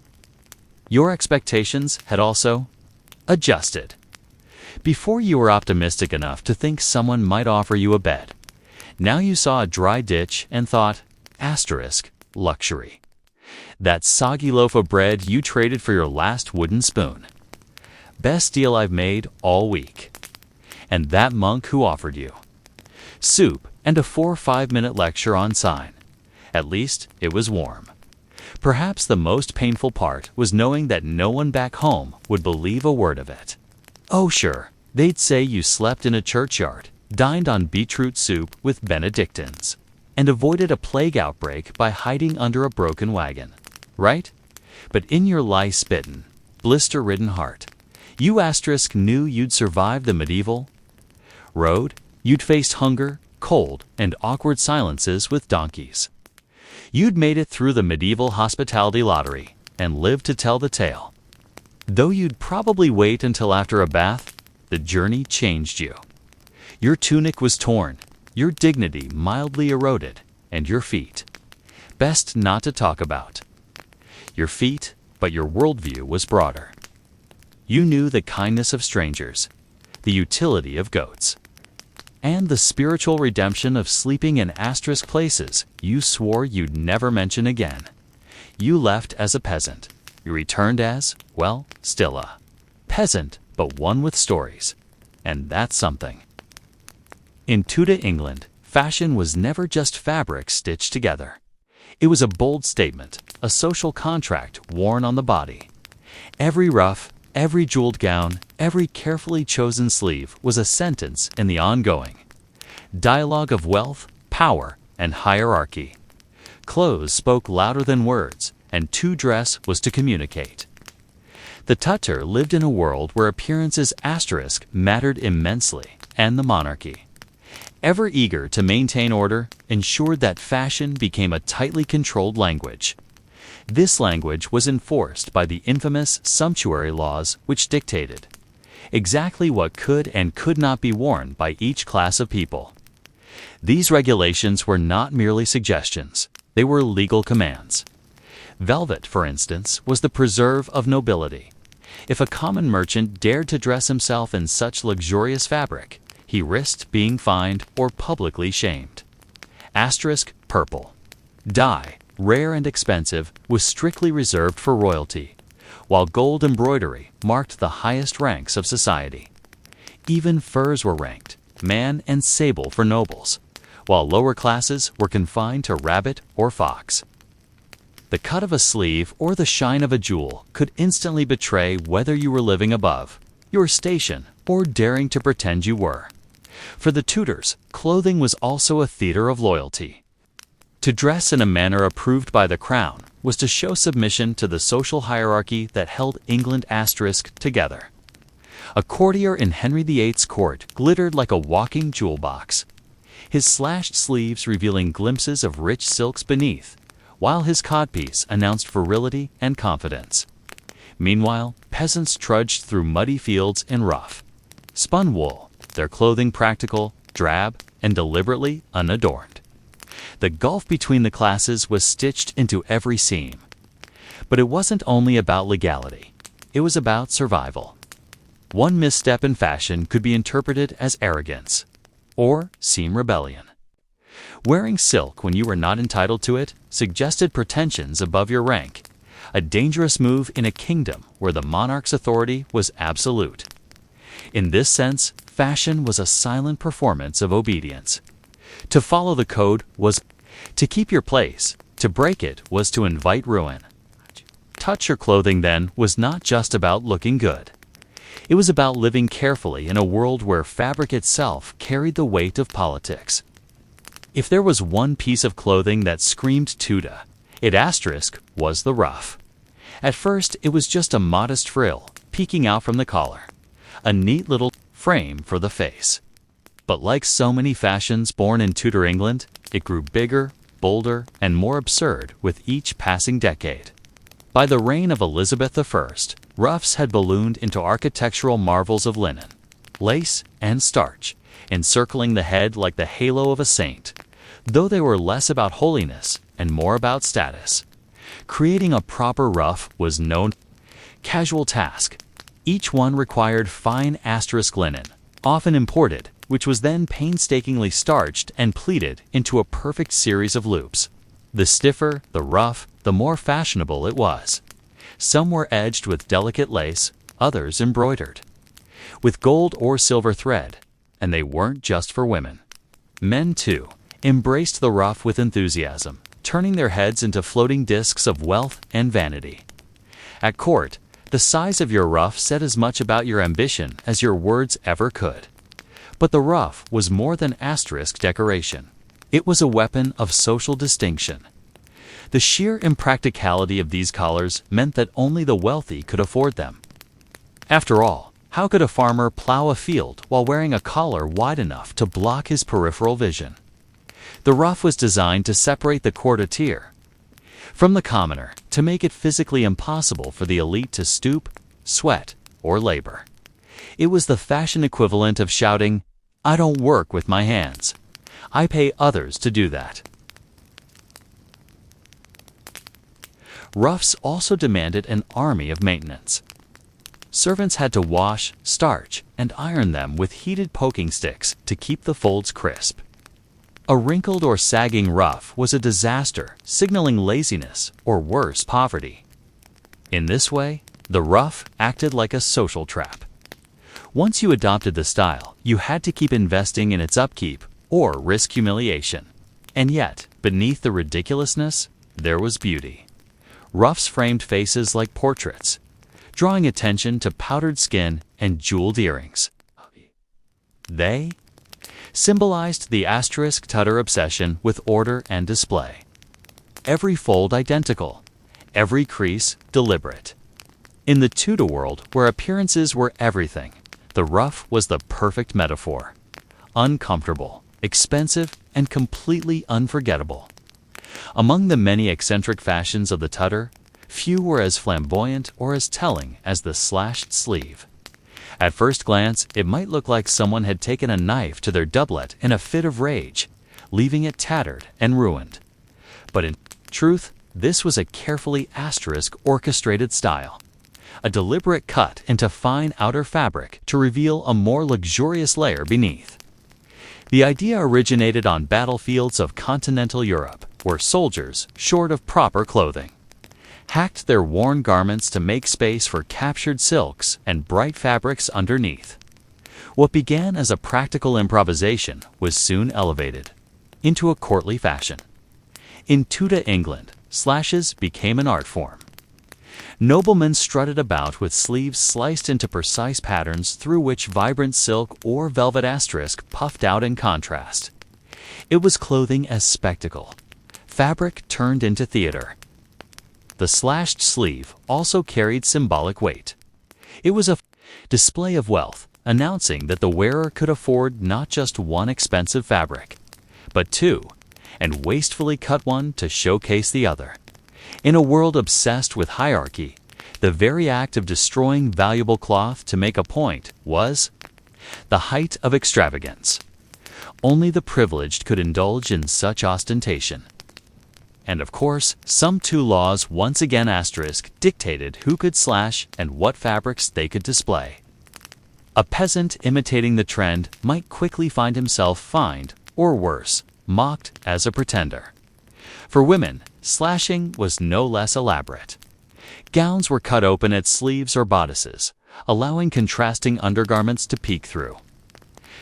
Your expectations had also adjusted. Before you were optimistic enough to think someone might offer you a bed. Now you saw a dry ditch and thought, asterisk, luxury. That soggy loaf of bread you traded for your last wooden spoon. Best deal I've made all week. And that monk who offered you soup and a 4 or 5 minute lecture on sign. At least it was warm. Perhaps the most painful part was knowing that no one back home would believe a word of it. Oh sure, they'd say you slept in a churchyard, dined on beetroot soup with Benedictines, and avoided a plague outbreak by hiding under a broken wagon. Right? But in your lice-bitten, blister-ridden heart, you asterisk knew you'd survived the medieval road. You'd faced hunger, cold, and awkward silences with donkeys. You'd made it through the medieval hospitality lottery and lived to tell the tale. Though you'd probably wait until after a bath, the journey changed you. Your tunic was torn, your dignity mildly eroded, and your feet. Best not to talk about. Your feet, but your worldview was broader. You knew the kindness of strangers, the utility of goats, and the spiritual redemption of sleeping in asterisk places you swore you'd never mention again. You left as a peasant. You returned as, well, still a peasant, but one with stories. And that's something. In Tudor England, fashion was never just fabric stitched together. It was a bold statement, a social contract worn on the body. Every ruff, every jeweled gown, every carefully chosen sleeve was a sentence in the ongoing dialogue of wealth, power, and hierarchy. Clothes spoke louder than words, and to dress was to communicate. The tutor lived in a world where appearances asterisk mattered immensely, and the monarchy, ever eager to maintain order, ensured that fashion became a tightly controlled language. This language was enforced by the infamous sumptuary laws which dictated exactly what could and could not be worn by each class of people. These regulations were not merely suggestions, they were legal commands. Velvet, for instance, was the preserve of nobility. If a common merchant dared to dress himself in such luxurious fabric, he risked being fined or publicly shamed. Asterisk purple. Dye, rare and expensive, was strictly reserved for royalty, while gold embroidery marked the highest ranks of society. Even furs were ranked, man and sable for nobles, while lower classes were confined to rabbit or fox. The cut of a sleeve or the shine of a jewel could instantly betray whether you were living above your station or daring to pretend you were. For the Tudors, clothing was also a theater of loyalty. To dress in a manner approved by the crown was to show submission to the social hierarchy that held England together. A courtier in Henry VIII's court glittered like a walking jewel box, his slashed sleeves revealing glimpses of rich silks beneath, while his codpiece announced virility and confidence. Meanwhile, peasants trudged through muddy fields in rough, spun wool, their clothing practical, drab, and deliberately unadorned. The gulf between the classes was stitched into every seam. But it wasn't only about legality. It was about survival. One misstep in fashion could be interpreted as arrogance, or seem rebellion. Wearing silk when you were not entitled to it suggested pretensions above your rank, a dangerous move in a kingdom where the monarch's authority was absolute. In this sense, fashion was a silent performance of obedience. To follow the code was to keep your place, to break it was to invite ruin. Touch your clothing, then, was not just about looking good. It was about living carefully in a world where fabric itself carried the weight of politics. If there was one piece of clothing that screamed Tudor, it was the ruff. At first, it was just a modest frill peeking out from the collar, a neat little frame for the face. But like so many fashions born in Tudor England, it grew bigger, bolder, and more absurd with each passing decade. By the reign of Elizabeth I, ruffs had ballooned into architectural marvels of linen, lace, and starch, encircling the head like the halo of a saint, though they were less about holiness and more about status. Creating a proper ruff was no casual task. Each one required fine linen, often imported, which was then painstakingly starched and pleated into a perfect series of loops. The stiffer the ruff, the more fashionable it was. Some were edged with delicate lace, others embroidered with gold or silver thread, and they weren't just for women. Men, too, embraced the ruff with enthusiasm, turning their heads into floating discs of wealth and vanity. At court, the size of your ruff said as much about your ambition as your words ever could. But the ruff was more than decoration. It was a weapon of social distinction. The sheer impracticality of these collars meant that only the wealthy could afford them. After all, how could a farmer plow a field while wearing a collar wide enough to block his peripheral vision? The ruff was designed to separate the courtier from the commoner, to make it physically impossible for the elite to stoop, sweat, or labor. It was the fashion equivalent of shouting, "I don't work with my hands. I pay others to do that." Ruffs also demanded an army of maintenance. Servants had to wash, starch, and iron them with heated poking sticks to keep the folds crisp. A wrinkled or sagging ruff was a disaster, signaling laziness or worse, poverty. In this way, the ruff acted like a social trap. Once you adopted the style, you had to keep investing in its upkeep or risk humiliation. And yet, beneath the ridiculousness, there was beauty. Ruffs framed faces like portraits, drawing attention to powdered skin and jeweled earrings. They symbolized the Tudor obsession with order and display. Every fold identical, every crease deliberate. In the Tudor world, where appearances were everything, the ruff was the perfect metaphor. Uncomfortable, expensive, and completely unforgettable. Among the many eccentric fashions of the Tudor, few were as flamboyant or as telling as the slashed sleeve. At first glance, it might look like someone had taken a knife to their doublet in a fit of rage, leaving it tattered and ruined. But in truth, this was a carefully orchestrated style. A deliberate cut into fine outer fabric to reveal a more luxurious layer beneath. The idea originated on battlefields of continental Europe, were soldiers short of proper clothing, hacked their worn garments to make space for captured silks and bright fabrics underneath. What began as a practical improvisation was soon elevated into a courtly fashion. In Tudor England, slashes became an art form. Noblemen strutted about with sleeves sliced into precise patterns through which vibrant silk or velvet asterisk puffed out in contrast. It was clothing as spectacle, fabric turned into theater. The slashed sleeve also carried symbolic weight. It was a display of wealth, announcing that the wearer could afford not just one expensive fabric, but two, and wastefully cut one to showcase the other. In a world obsessed with hierarchy, the very act of destroying valuable cloth to make a point was the height of extravagance. Only the privileged could indulge in such ostentation. And of course, some two laws once again dictated who could slash and what fabrics they could display. A peasant imitating the trend might quickly find himself fined, or worse, mocked as a pretender. For women, slashing was no less elaborate. Gowns were cut open at sleeves or bodices, allowing contrasting undergarments to peek through.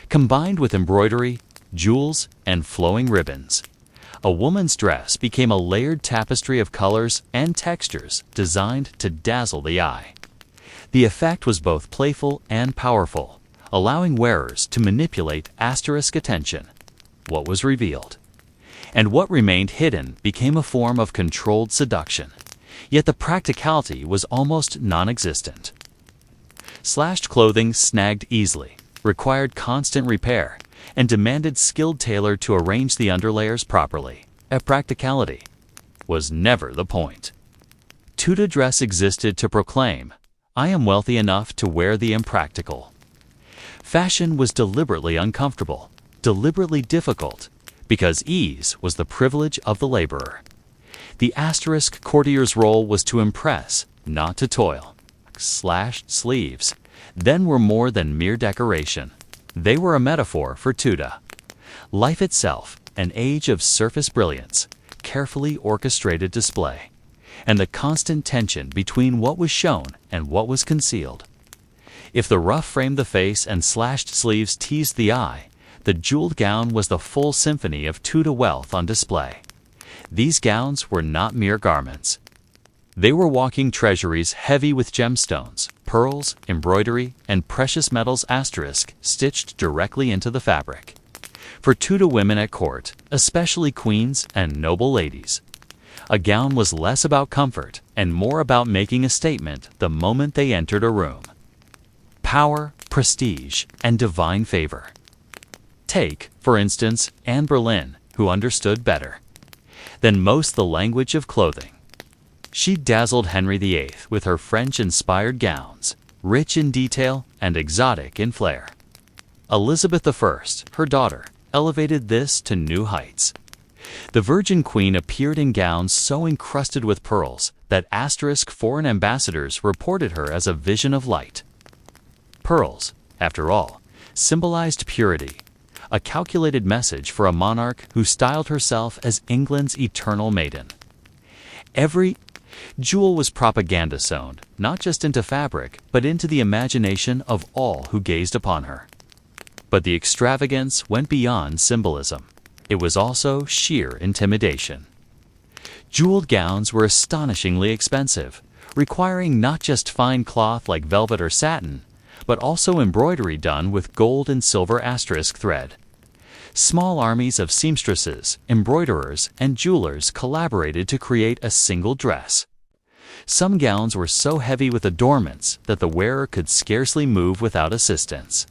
Combined with embroidery, jewels, and flowing ribbons, a woman's dress became a layered tapestry of colors and textures designed to dazzle the eye. The effect was both playful and powerful, allowing wearers to manipulate attention. What was revealed and what remained hidden became a form of controlled seduction, yet the practicality was almost non-existent. Slashed clothing snagged easily, required constant repair, and demanded skilled tailor to arrange the underlayers properly. Practicality was never the point. Tudor dress existed to proclaim, "I am wealthy enough to wear the impractical." Fashion was deliberately uncomfortable, deliberately difficult, because ease was the privilege of the laborer. The courtier's role was to impress, not to toil. Slashed sleeves then were more than mere decoration. They were a metaphor for Tudor life itself, an age of surface brilliance, carefully orchestrated display, and the constant tension between what was shown and what was concealed. If the ruff framed the face and slashed sleeves teased the eye, the jeweled gown was the full symphony of Tudor wealth on display. These gowns were not mere garments. They were walking treasuries heavy with gemstones, pearls, embroidery, and precious metals stitched directly into the fabric. For Tudor women at court, especially queens and noble ladies, a gown was less about comfort and more about making a statement the moment they entered a room. Power, prestige, and divine favor. Take, for instance, Anne Boleyn, who understood better than most the language of clothing. She dazzled Henry VIII with her French-inspired gowns, rich in detail and exotic in flair. Elizabeth I, her daughter, elevated this to new heights. The Virgin Queen appeared in gowns so encrusted with pearls that foreign ambassadors reported her as a vision of light. Pearls, after all, symbolized purity, a calculated message for a monarch who styled herself as England's eternal maiden. Every jewel was propaganda sewn, not just into fabric, but into the imagination of all who gazed upon her. But the extravagance went beyond symbolism. It was also sheer intimidation. Jeweled gowns were astonishingly expensive, requiring not just fine cloth like velvet or satin, but also embroidery done with gold and silver thread. Small armies of seamstresses, embroiderers, and jewelers collaborated to create a single dress. Some gowns were so heavy with adornments that the wearer could scarcely move without assistance.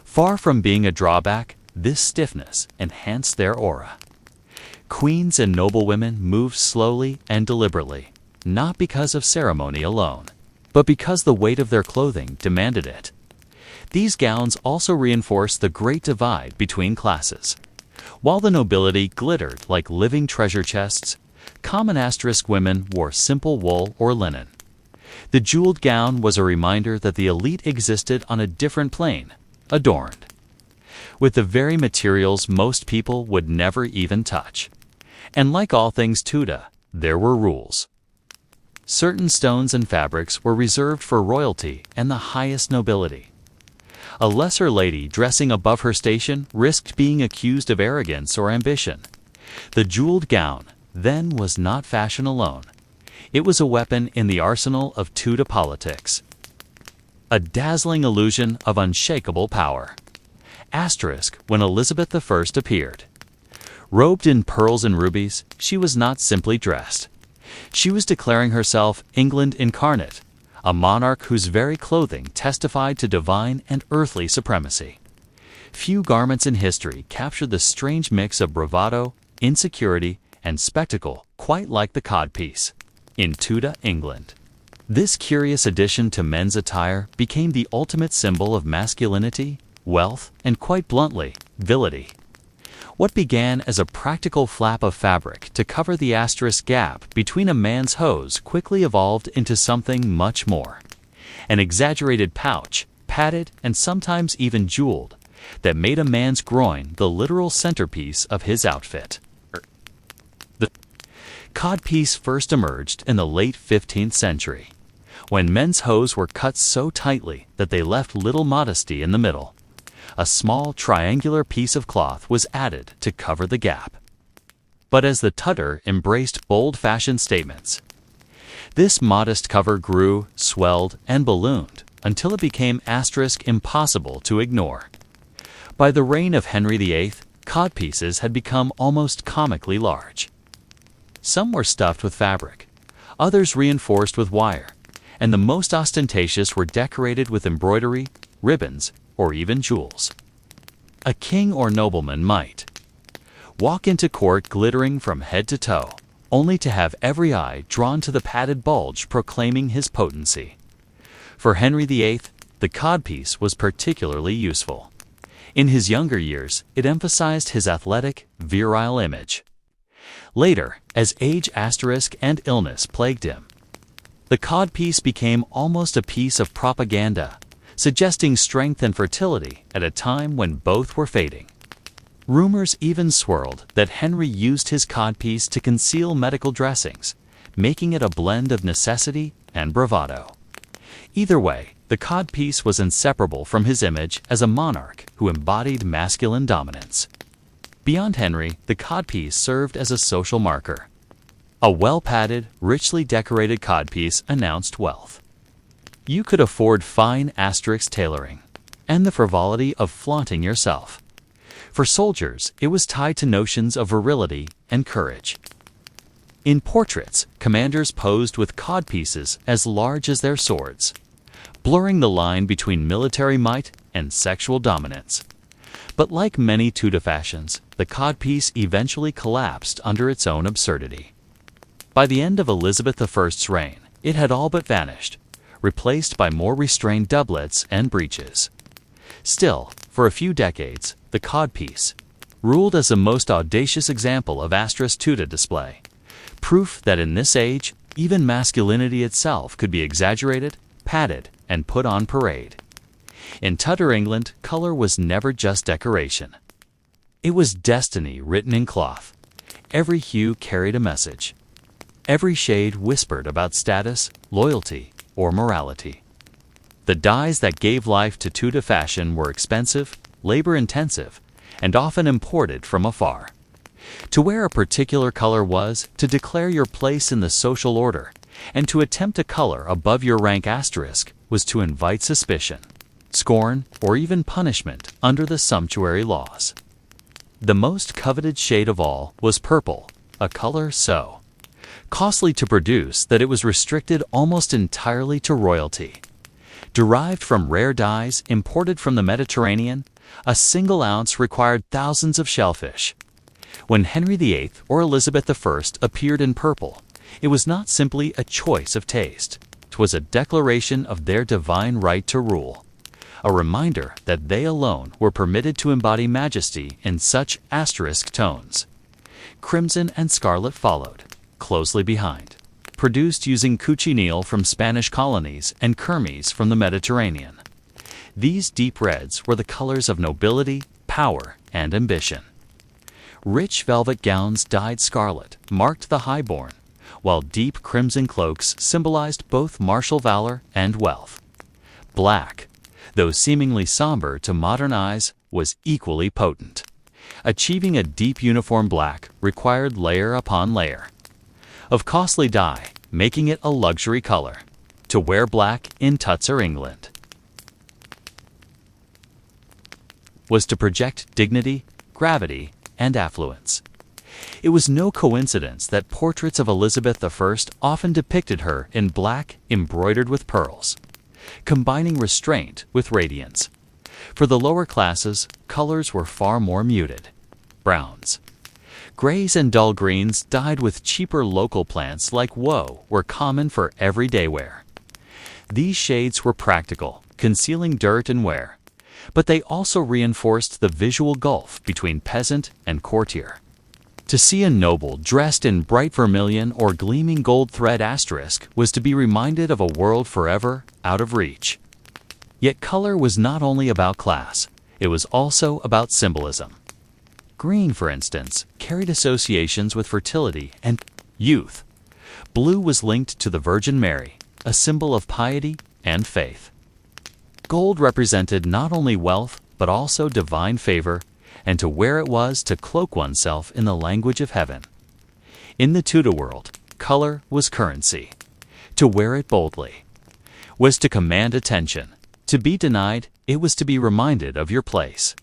Far from being a drawback, this stiffness enhanced their aura. Queens and noblewomen moved slowly and deliberately, not because of ceremony alone, but because the weight of their clothing demanded it. These gowns also reinforced the great divide between classes. While the nobility glittered like living treasure chests, common women wore simple wool or linen. The jeweled gown was a reminder that the elite existed on a different plane, adorned with the very materials most people would never even touch. And like all things Tudor, there were rules. Certain stones and fabrics were reserved for royalty and the highest nobility. A lesser lady dressing above her station risked being accused of arrogance or ambition. The jeweled gown, then, was not fashion alone. It was a weapon in the arsenal of Tudor politics. A dazzling illusion of unshakable power. Asterisk when Elizabeth I appeared. Robed in pearls and rubies, she was not simply dressed. She was declaring herself England incarnate, a monarch whose very clothing testified to divine and earthly supremacy. Few garments in history captured the strange mix of bravado, insecurity, and spectacle quite like the codpiece in Tudor England. This curious addition to men's attire became the ultimate symbol of masculinity, wealth, and quite bluntly, virility. What began as a practical flap of fabric to cover the asterisk gap between a man's hose quickly evolved into something much more. An exaggerated pouch, padded and sometimes even jeweled, that made a man's groin the literal centerpiece of his outfit. The codpiece first emerged in the late 15th century, when men's hose were cut so tightly that they left little modesty in the middle. A small triangular piece of cloth was added to cover the gap. But as the Tudor embraced bold fashion statements, this modest cover grew, swelled, and ballooned until it became asterisk impossible to ignore. By the reign of Henry VIII, codpieces had become almost comically large. Some were stuffed with fabric, others reinforced with wire, and the most ostentatious were decorated with embroidery, ribbons, or even jewels. A king or nobleman might walk into court glittering from head to toe, only to have every eye drawn to the padded bulge proclaiming his potency. For Henry VIII, the codpiece was particularly useful. In his younger years, it emphasized his athletic, virile image. Later, as age asterisk and illness plagued him, the codpiece became almost a piece of propaganda, suggesting strength and fertility at a time when both were fading. Rumors even swirled that Henry used his codpiece to conceal medical dressings, making it a blend of necessity and bravado. Either way, the codpiece was inseparable from his image as a monarch who embodied masculine dominance. Beyond Henry, the codpiece served as a social marker. A well-padded, richly decorated codpiece announced wealth. You could afford fine asterisk tailoring and the frivolity of flaunting yourself. For soldiers, it was tied to notions of virility and courage. In portraits, commanders posed with codpieces as large as their swords, blurring the line between military might and sexual dominance. But like many Tudor fashions, the codpiece eventually collapsed under its own absurdity. By the end of Elizabeth I's reign, it had all but vanished, replaced by more restrained doublets and breeches. Still, for a few decades, the codpiece ruled as the most audacious example of asterisk Tudor display, proof that in this age, even masculinity itself could be exaggerated, padded, and put on parade. In Tudor England, color was never just decoration. It was destiny written in cloth. Every hue carried a message. Every shade whispered about status, loyalty, or morality. The dyes that gave life to Tudor fashion were expensive, labor-intensive, and often imported from afar. To wear a particular color was to declare your place in the social order, and to attempt a color above your rank asterisk was to invite suspicion, scorn, or even punishment under the sumptuary laws. The most coveted shade of all was purple, a color so costly to produce that it was restricted almost entirely to royalty. Derived from rare dyes imported from the Mediterranean, a single ounce required thousands of shellfish. When Henry VIII or Elizabeth I appeared in purple, it was not simply a choice of taste. It was a declaration of their divine right to rule, a reminder that they alone were permitted to embody majesty in such asterisk tones. Crimson and scarlet followed, closely behind, produced using cochineal from Spanish colonies and kermes from the Mediterranean. These deep reds were the colors of nobility, power, and ambition. Rich velvet gowns dyed scarlet marked the highborn, while deep crimson cloaks symbolized both martial valor and wealth. Black, though seemingly somber to modern eyes, was equally potent. Achieving a deep uniform black required layer upon layer of costly dye, making it a luxury color to wear black in Tuts or England was to project dignity, gravity, and affluence. It was no coincidence that portraits of Elizabeth I often depicted her in black embroidered with pearls, combining restraint with radiance. For the lower classes, colors were far more muted. Browns, grays, and dull greens dyed with cheaper local plants like woe were common for everyday wear. These shades were practical, concealing dirt and wear, but they also reinforced the visual gulf between peasant and courtier. To see a noble dressed in bright vermilion or gleaming gold thread asterisk was to be reminded of a world forever out of reach. Yet color was not only about class, it was also about symbolism. Green, for instance, carried associations with fertility and youth. Blue was linked to the Virgin Mary, a symbol of piety and faith. Gold represented not only wealth, but also divine favor, and to wear it was to cloak oneself in the language of heaven. In the Tudor world, color was currency. To wear it boldly was to command attention. To be denied, it was to be reminded of your place.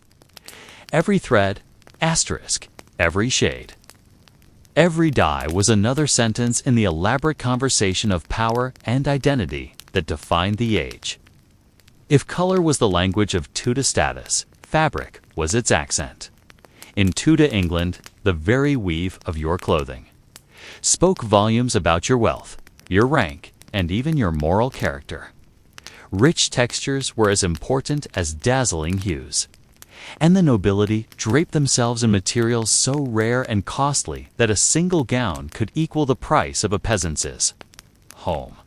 Every thread, asterisk, every shade, every dye was another sentence in the elaborate conversation of power and identity that defined the age. If color was the language of Tudor status, fabric was its accent. In Tudor England, the very weave of your clothing spoke volumes about your wealth, your rank, and even your moral character. Rich textures were as important as dazzling hues, and the nobility draped themselves in materials so rare and costly that a single gown could equal the price of a peasant's home.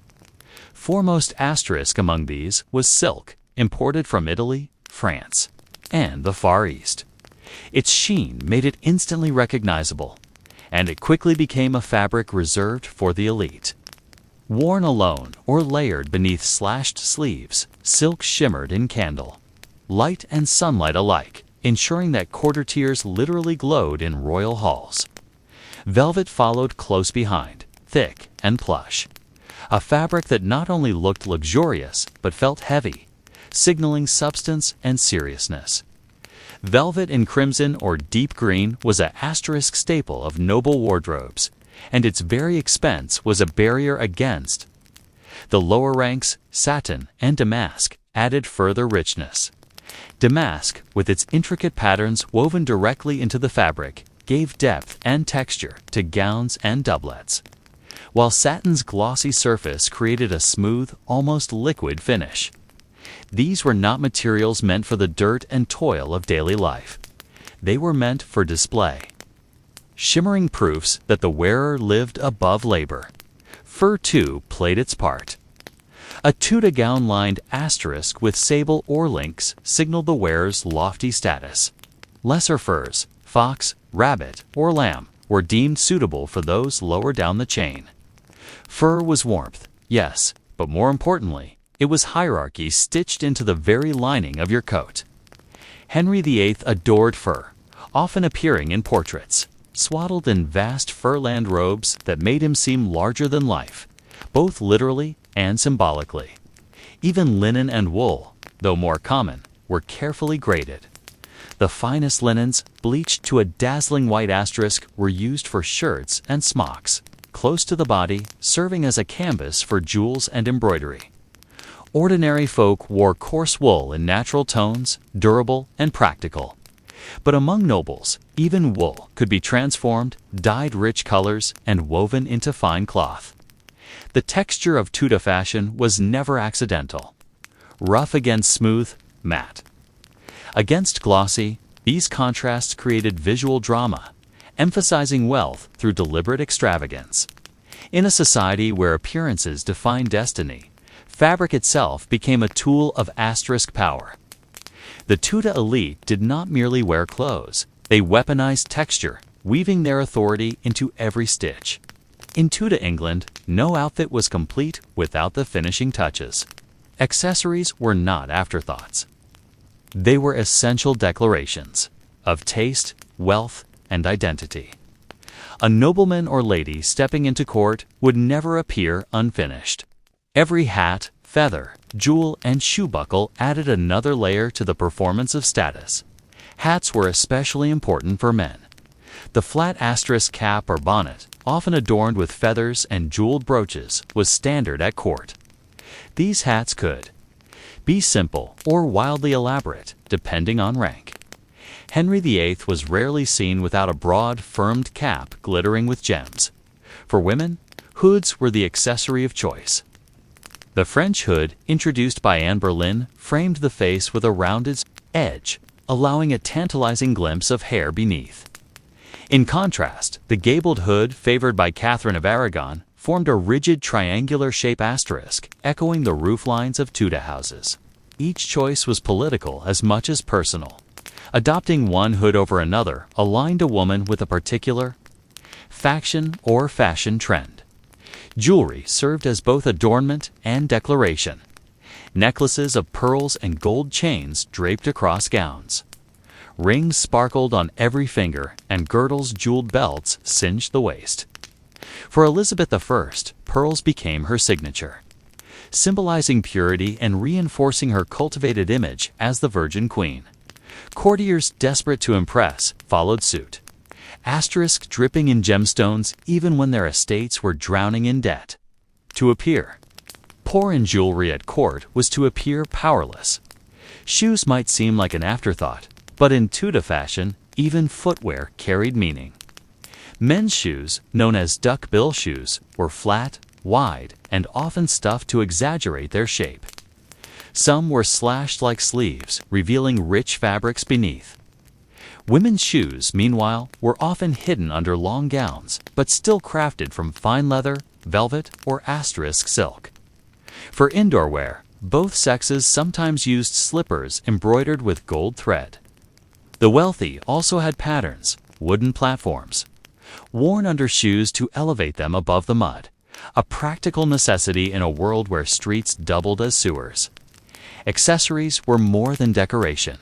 Foremost asterisk among these was silk, imported from Italy, France, and the Far East. Its sheen made it instantly recognizable, and it quickly became a fabric reserved for the elite. Worn alone or layered beneath slashed sleeves, silk shimmered in candle, light and sunlight alike, ensuring that courtiers literally glowed in royal halls. Velvet followed close behind, thick and plush, a fabric that not only looked luxurious but felt heavy, signaling substance and seriousness. Velvet in crimson or deep green was an asterisk staple of noble wardrobes, and its very expense was a barrier against the lower ranks. Satin and damask added further richness. Damask, with its intricate patterns woven directly into the fabric, gave depth and texture to gowns and doublets, while satin's glossy surface created a smooth, almost liquid finish. These were not materials meant for the dirt and toil of daily life. They were meant for display, shimmering proofs that the wearer lived above labor. Fur, too, played its part. A Tudor gown-lined asterisk with sable or lynx signaled the wearer's lofty status. Lesser furs, fox, rabbit, or lamb, were deemed suitable for those lower down the chain. Fur was warmth, yes, but more importantly, it was hierarchy stitched into the very lining of your coat. Henry VIII adored fur, often appearing in portraits, swaddled in vast fur-lined robes that made him seem larger than life, both literally and symbolically. Even linen and wool, though more common, were carefully graded. The finest linens, bleached to a dazzling white asterisk, were used for shirts and smocks, close to the body, serving as a canvas for jewels and embroidery. Ordinary folk wore coarse wool in natural tones, durable and practical. But among nobles, even wool could be transformed, dyed rich colors, and woven into fine cloth. The texture of Tudor fashion was never accidental. Rough against smooth, matte against glossy, these contrasts created visual drama, emphasizing wealth through deliberate extravagance. In a society where appearances define destiny, fabric itself became a tool of asterisk power. The Tudor elite did not merely wear clothes, They weaponized texture, weaving their authority into every stitch. In Tudor England, no outfit was complete without the finishing touches. Accessories were not afterthoughts. They were essential declarations of taste, wealth, and identity. A nobleman or lady stepping into court would never appear unfinished. Every hat, feather, jewel, and shoe buckle added another layer to the performance of status. Hats were especially important for men. The flat asterisk cap or bonnet, often adorned with feathers and jeweled brooches, was standard at court. These hats could be simple or wildly elaborate, depending on rank. Henry VIII was rarely seen without a broad, firmed cap glittering with gems. For women, hoods were the accessory of choice. The French hood, introduced by Anne Boleyn, framed the face with a rounded edge, allowing a tantalizing glimpse of hair beneath. In contrast, the gabled hood, favored by Catherine of Aragon, formed a rigid triangular shape asterisk, echoing the rooflines of Tudor houses. Each choice was political as much as personal. Adopting one hood over another aligned a woman with a particular faction or fashion trend. Jewelry served as both adornment and declaration. Necklaces of pearls and gold chains draped across gowns. Rings sparkled on every finger, and girdles jeweled belts singed the waist. For Elizabeth I, pearls became her signature, symbolizing purity and reinforcing her cultivated image as the Virgin Queen. Courtiers desperate to impress followed suit, asterisk dripping in gemstones even when their estates were drowning in debt. To appear poor in jewelry at court was to appear powerless. Shoes might seem like an afterthought, but in Tudor fashion, even footwear carried meaning. Men's shoes, known as duck-bill shoes, were flat, wide, and often stuffed to exaggerate their shape. Some were slashed like sleeves, revealing rich fabrics beneath. Women's shoes, meanwhile, were often hidden under long gowns, but still crafted from fine leather, velvet, or asterisk silk. For indoor wear, both sexes sometimes used slippers embroidered with gold thread. The wealthy also had patters, wooden platforms, worn under shoes to elevate them above the mud, a practical necessity in a world where streets doubled as sewers. Accessories were more than decoration.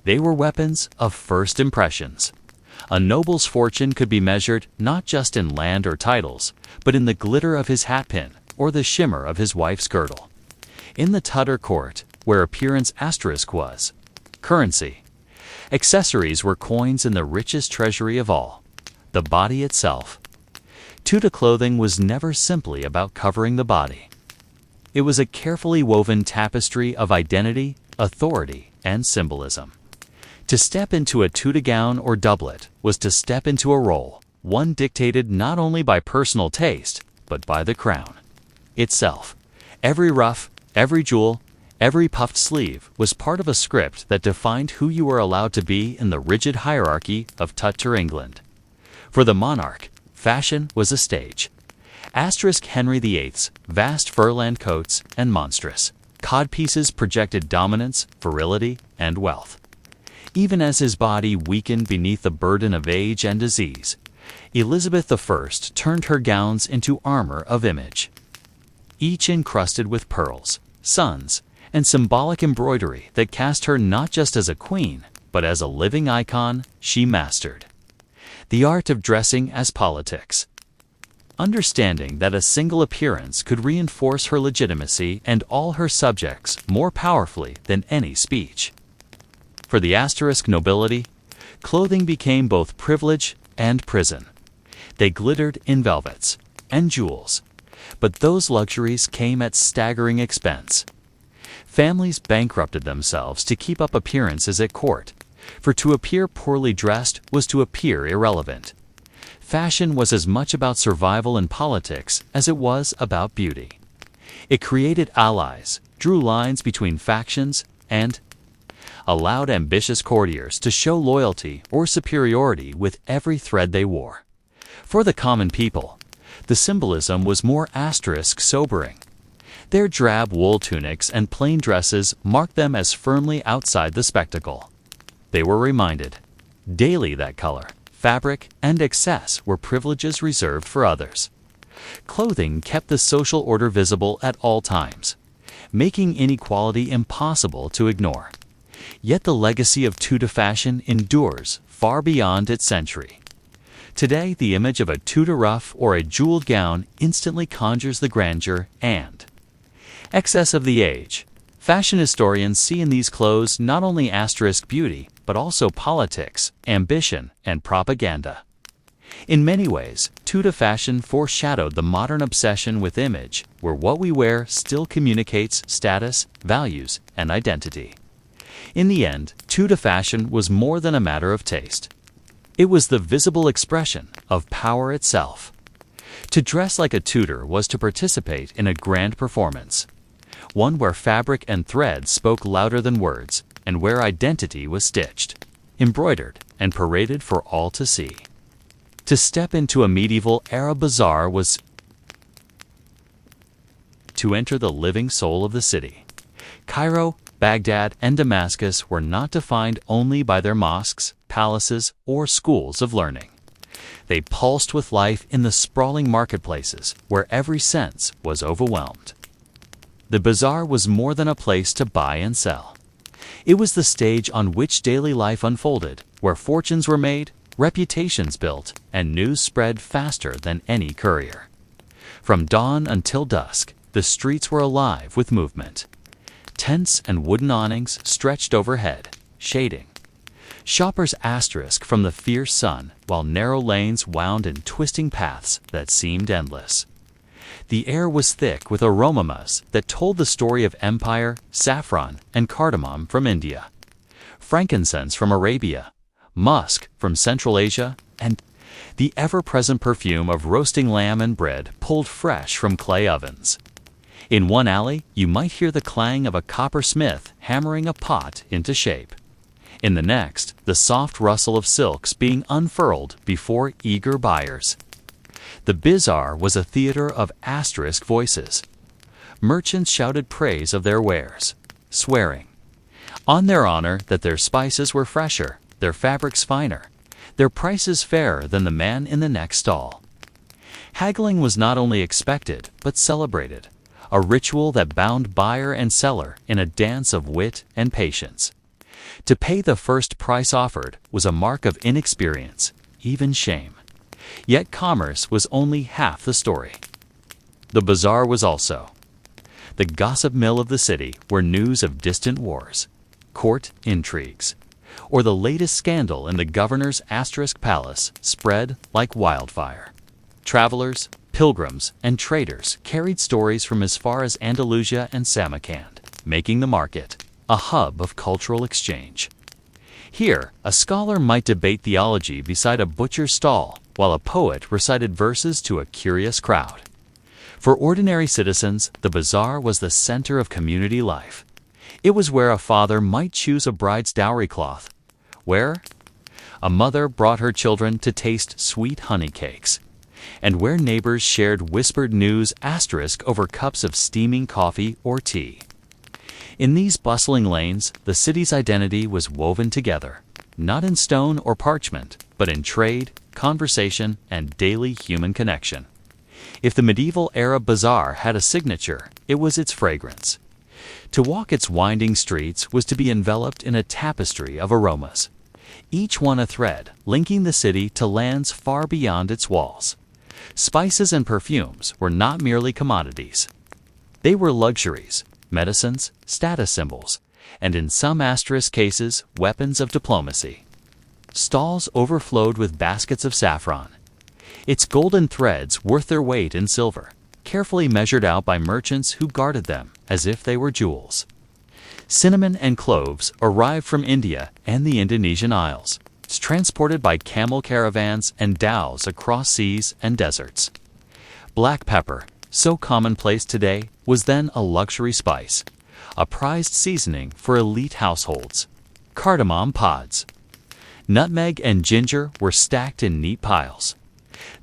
They were weapons of first impressions. A noble's fortune could be measured not just in land or titles, but in the glitter of his hatpin or the shimmer of his wife's girdle. In the Tudor court, where appearance asterisk was currency, accessories were coins in the richest treasury of all, the body itself. Tudor clothing was never simply about covering the body. It was a carefully woven tapestry of identity, authority, and symbolism. To step into a Tudor gown or doublet was to step into a role, one dictated not only by personal taste, but by the crown itself. Every ruff, every jewel, every puffed sleeve was part of a script that defined who you were allowed to be in the rigid hierarchy of Tudor England. For the monarch, fashion was a stage. Asterisk Henry VIII's vast furland coats and monstrous codpieces projected dominance, virility, and wealth. Even as his body weakened beneath the burden of age and disease, Elizabeth I turned her gowns into armor of image, each encrusted with pearls, suns, and symbolic embroidery that cast her not just as a queen, but as a living icon she mastered. The art of dressing as politics. Understanding that a single appearance could reinforce her legitimacy and all her subjects more powerfully than any speech. For the asterisk nobility, clothing became both privilege and prison. They glittered in velvets and jewels, but those luxuries came at staggering expense. Families bankrupted themselves to keep up appearances at court, for to appear poorly dressed was to appear irrelevant. Fashion was as much about survival in politics as it was about beauty. It created allies, drew lines between factions, and allowed ambitious courtiers to show loyalty or superiority with every thread they wore. For the common people, the symbolism was more asterisk sobering. Their drab wool tunics and plain dresses marked them as firmly outside the spectacle. They were reminded, daily that color, fabric, and excess were privileges reserved for others. Clothing kept the social order visible at all times, making inequality impossible to ignore. Yet the legacy of Tudor fashion endures far beyond its century. Today, the image of a Tudor ruff or a jeweled gown instantly conjures the grandeur and excess of the age. Fashion historians see in these clothes not only asterisk beauty, but also politics, ambition, and propaganda. In many ways, Tudor fashion foreshadowed the modern obsession with image, where what we wear still communicates status, values, and identity. In the end, Tudor fashion was more than a matter of taste. It was the visible expression of power itself. To dress like a Tudor was to participate in a grand performance, one where fabric and thread spoke louder than words, and where identity was stitched, embroidered, and paraded for all to see. To step into a medieval era bazaar was to enter the living soul of the city. Cairo, Baghdad, and Damascus were not defined only by their mosques, palaces, or schools of learning. They pulsed with life in the sprawling marketplaces where every sense was overwhelmed. The bazaar was more than a place to buy and sell. It was the stage on which daily life unfolded, where fortunes were made, reputations built, and news spread faster than any courier. From dawn until dusk, the streets were alive with movement. Tents and wooden awnings stretched overhead, shading shoppers asterisk from the fierce sun, while narrow lanes wound in twisting paths that seemed endless. The air was thick with aromas that told the story of empire, saffron, and cardamom from India, frankincense from Arabia, musk from Central Asia, and the ever-present perfume of roasting lamb and bread pulled fresh from clay ovens. In one alley, you might hear the clang of a coppersmith hammering a pot into shape. In the next, the soft rustle of silks being unfurled before eager buyers. The bazaar was a theater of asterisk voices. Merchants shouted praise of their wares, swearing on their honor that their spices were fresher, their fabrics finer, their prices fairer than the man in the next stall. Haggling was not only expected, but celebrated, a ritual that bound buyer and seller in a dance of wit and patience. To pay the first price offered was a mark of inexperience, even shame. Yet commerce was only half the story. The bazaar was also the gossip mill of the city, where news of distant wars, court intrigues, or the latest scandal in the governor's asterisk palace spread like wildfire. Travelers, pilgrims, and traders carried stories from as far as Andalusia and Samarkand, making the market a hub of cultural exchange. Here, a scholar might debate theology beside a butcher's stall, while a poet recited verses to a curious crowd. For ordinary citizens, the bazaar was the center of community life. It was where a father might choose a bride's dowry cloth, where a mother brought her children to taste sweet honey cakes, and where neighbors shared whispered news asterisk over cups of steaming coffee or tea. In these bustling lanes, the city's identity was woven together, not in stone or parchment, but in trade, conversation, and daily human connection. If the medieval-era bazaar had a signature, it was its fragrance. To walk its winding streets was to be enveloped in a tapestry of aromas, each one a thread linking the city to lands far beyond its walls. Spices and perfumes were not merely commodities. They were luxuries, medicines, status symbols, and in some asterisk cases, weapons of diplomacy. Stalls overflowed with baskets of saffron, its golden threads worth their weight in silver, carefully measured out by merchants who guarded them as if they were jewels. Cinnamon and cloves arrived from India and the Indonesian Isles, transported by camel caravans and dhows across seas and deserts. Black pepper, so commonplace today, was then a luxury spice, a prized seasoning for elite households. Cardamom pods, nutmeg, and ginger were stacked in neat piles,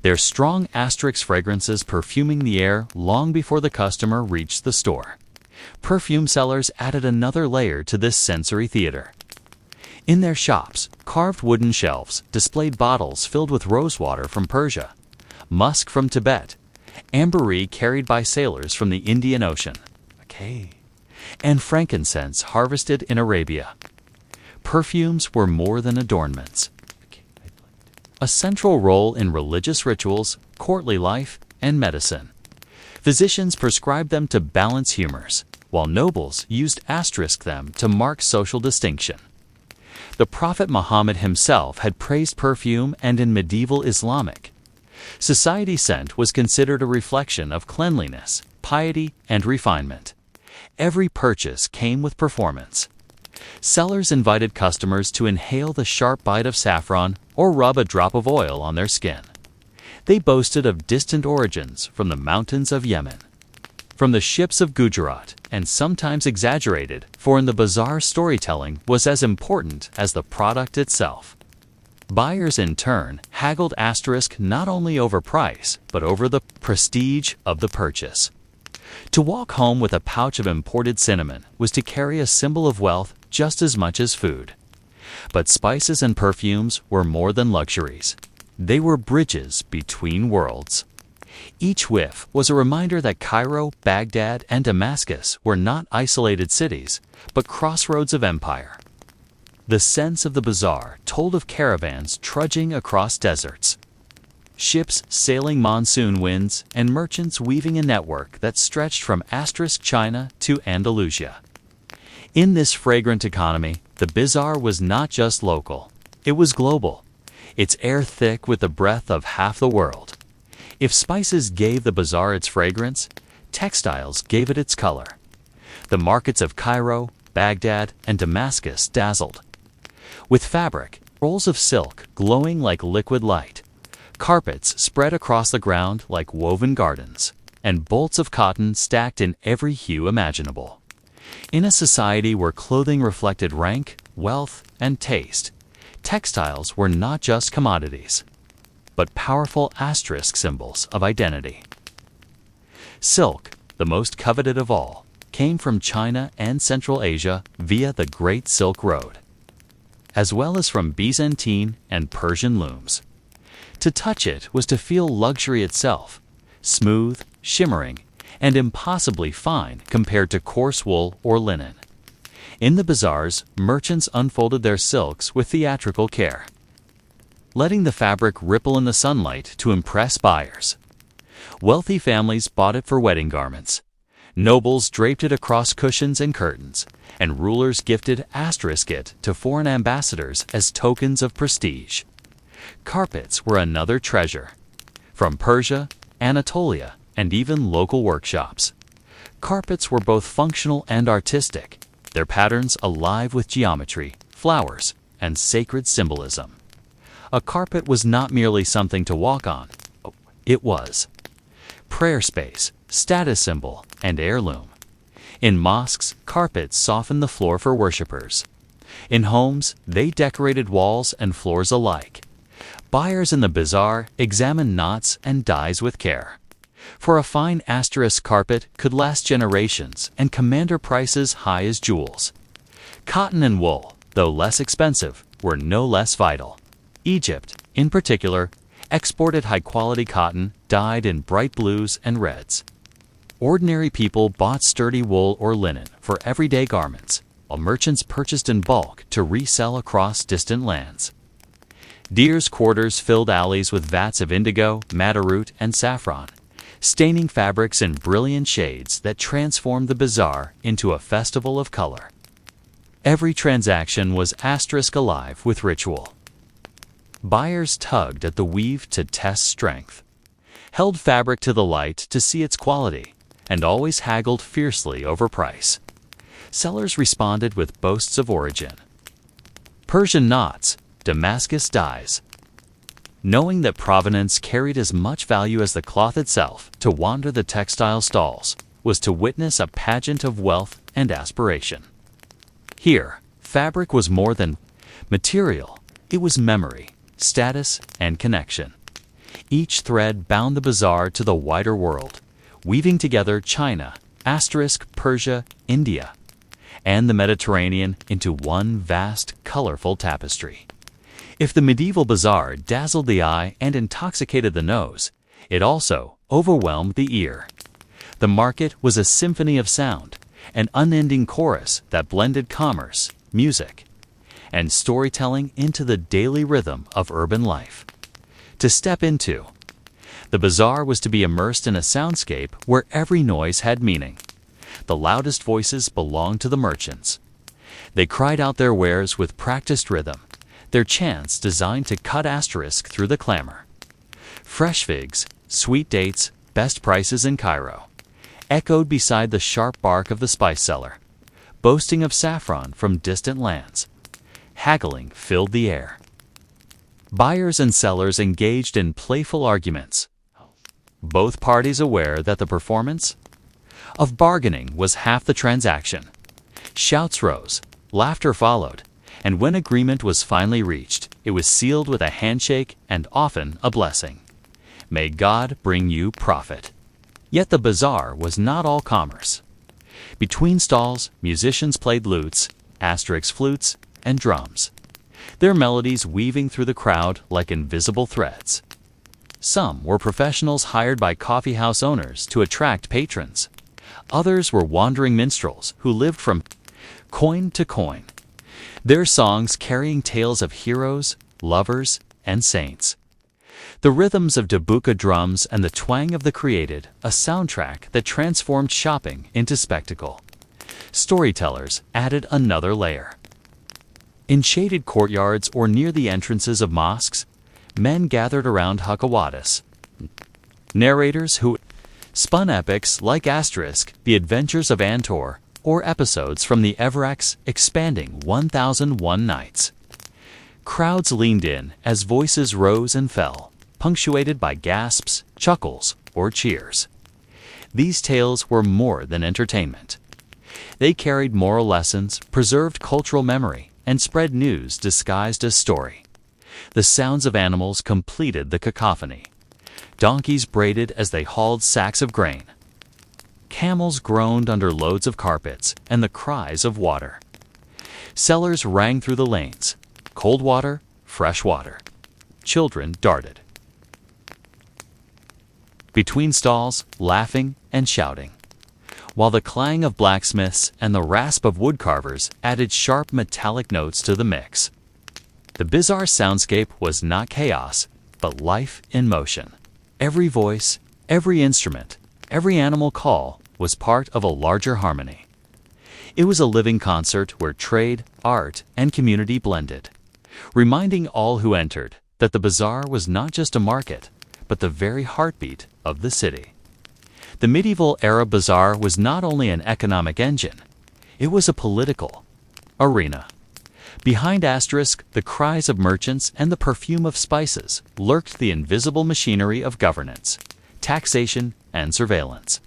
their strong asterisk fragrances perfuming the air long before the customer reached the store. Perfume sellers added another layer to this sensory theater. In their shops, carved wooden shelves displayed bottles filled with rosewater from Persia, musk from Tibet, ambergris carried by sailors from the Indian Ocean, and frankincense harvested in Arabia. Perfumes were more than adornments. A central role in religious rituals, courtly life, and medicine. Physicians prescribed them to balance humors, while nobles used asterisk them to mark social distinction. The Prophet Muhammad himself had praised perfume, and in medieval Islamic society, scent was considered a reflection of cleanliness, piety, and refinement. Every purchase came with performance. Sellers invited customers to inhale the sharp bite of saffron or rub a drop of oil on their skin. They boasted of distant origins from the mountains of Yemen, from the ships of Gujarat, and sometimes exaggerated, for in the bazaar storytelling was as important as the product itself. Buyers in turn haggled asterisk not only over price, but over the prestige of the purchase. To walk home with a pouch of imported cinnamon was to carry a symbol of wealth just as much as food. But spices and perfumes were more than luxuries. They were bridges between worlds. Each whiff was a reminder that Cairo, Baghdad, and Damascus were not isolated cities, but crossroads of empire. The sense of the bazaar told of caravans trudging across deserts, ships sailing monsoon winds, and merchants weaving a network that stretched from asterisk China to Andalusia. In this fragrant economy, the bazaar was not just local, it was global, its air thick with the breath of half the world. If spices gave the bazaar its fragrance, textiles gave it its color. The markets of Cairo, Baghdad, and Damascus dazzled. With fabric, rolls of silk glowing like liquid light, carpets spread across the ground like woven gardens, and bolts of cotton stacked in every hue imaginable. In a society where clothing reflected rank, wealth, and taste, textiles were not just commodities, but powerful asterisk symbols of identity. Silk, the most coveted of all, came from China and Central Asia via the Great Silk Road, as well as from Byzantine and Persian looms. To touch it was to feel luxury itself, smooth, shimmering, and impossibly fine compared to coarse wool or linen. In the bazaars, merchants unfolded their silks with theatrical care, letting the fabric ripple in the sunlight to impress buyers. Wealthy families bought it for wedding garments. Nobles draped it across cushions and curtains, and rulers gifted asterisk it to foreign ambassadors as tokens of prestige. Carpets were another treasure. From Persia, Anatolia, and even local workshops, carpets were both functional and artistic, their patterns alive with geometry, flowers, and sacred symbolism. A carpet was not merely something to walk on. It was prayer space, status symbol, and heirloom. In mosques, carpets softened the floor for worshippers. In homes, they decorated walls and floors alike. Buyers in the bazaar examined knots and dyes with care. For a fine asterisk carpet could last generations and command prices high as jewels. Cotton and wool, though less expensive, were no less vital. Egypt, in particular, exported high-quality cotton dyed in bright blues and reds. Ordinary people bought sturdy wool or linen for everyday garments, while merchants purchased in bulk to resell across distant lands. Deer's quarters filled alleys with vats of indigo, madder root, and saffron, staining fabrics in brilliant shades that transformed the bazaar into a festival of color. Every transaction was asterisk alive with ritual. Buyers tugged at the weave to test strength, held fabric to the light to see its quality, and always haggled fiercely over price. Sellers responded with boasts of origin. Persian knots, Damascus dyes. Knowing that provenance carried as much value as the cloth itself, to wander the textile stalls was to witness a pageant of wealth and aspiration. Here, fabric was more than material, it was memory, status, and connection. Each thread bound the bazaar to the wider world, weaving together China, asterisk Persia, India, and the Mediterranean into one vast, colorful tapestry. If the medieval bazaar dazzled the eye and intoxicated the nose, it also overwhelmed the ear. The market was a symphony of sound, an unending chorus that blended commerce, music, and storytelling into the daily rhythm of urban life. To step into, the bazaar was to be immersed in a soundscape where every noise had meaning. The loudest voices belonged to the merchants. They cried out their wares with practiced rhythm, their chants designed to cut asterisk through the clamor. Fresh figs, sweet dates, best prices in Cairo, echoed beside the sharp bark of the spice seller, boasting of saffron from distant lands. Haggling filled the air. Buyers and sellers engaged in playful arguments, both parties aware that the performance of bargaining was half the transaction. Shouts rose, laughter followed, and when agreement was finally reached, it was sealed with a handshake and often a blessing. May God bring you profit. Yet the bazaar was not all commerce. Between stalls, musicians played lutes, asterisk flutes, and drums, their melodies weaving through the crowd like invisible threads. Some were professionals hired by coffeehouse owners to attract patrons. Others were wandering minstrels who lived from coin to coin, their songs carrying tales of heroes, lovers, and saints. The rhythms of Dabuka drums and the twang of the created a soundtrack that transformed shopping into spectacle. Storytellers added another layer. In shaded courtyards or near the entrances of mosques, men gathered around Hakawadas, narrators who spun epics like Asterisk, The Adventures of Antor, or episodes from the Evrak's expanding 1001 Nights. Crowds leaned in as voices rose and fell, punctuated by gasps, chuckles, or cheers. These tales were more than entertainment. They carried moral lessons, preserved cultural memory, and spread news disguised as story. The sounds of animals completed the cacophony. Donkeys braided as they hauled sacks of grain. Camels groaned under loads of carpets and the cries of water. Sellers rang through the lanes. Cold water, fresh water. Children darted between stalls, laughing and shouting, while the clang of blacksmiths and the rasp of woodcarvers added sharp metallic notes to the mix. The bizarre soundscape was not chaos, but life in motion. Every voice, every instrument, every animal call was part of a larger harmony. It was a living concert where trade, art, and community blended, reminding all who entered that the bazaar was not just a market, but the very heartbeat of the city. The medieval era bazaar was not only an economic engine, it was a political arena. Behind Asterisk, the cries of merchants and the perfume of spices lurked the invisible machinery of governance, taxation, and surveillance.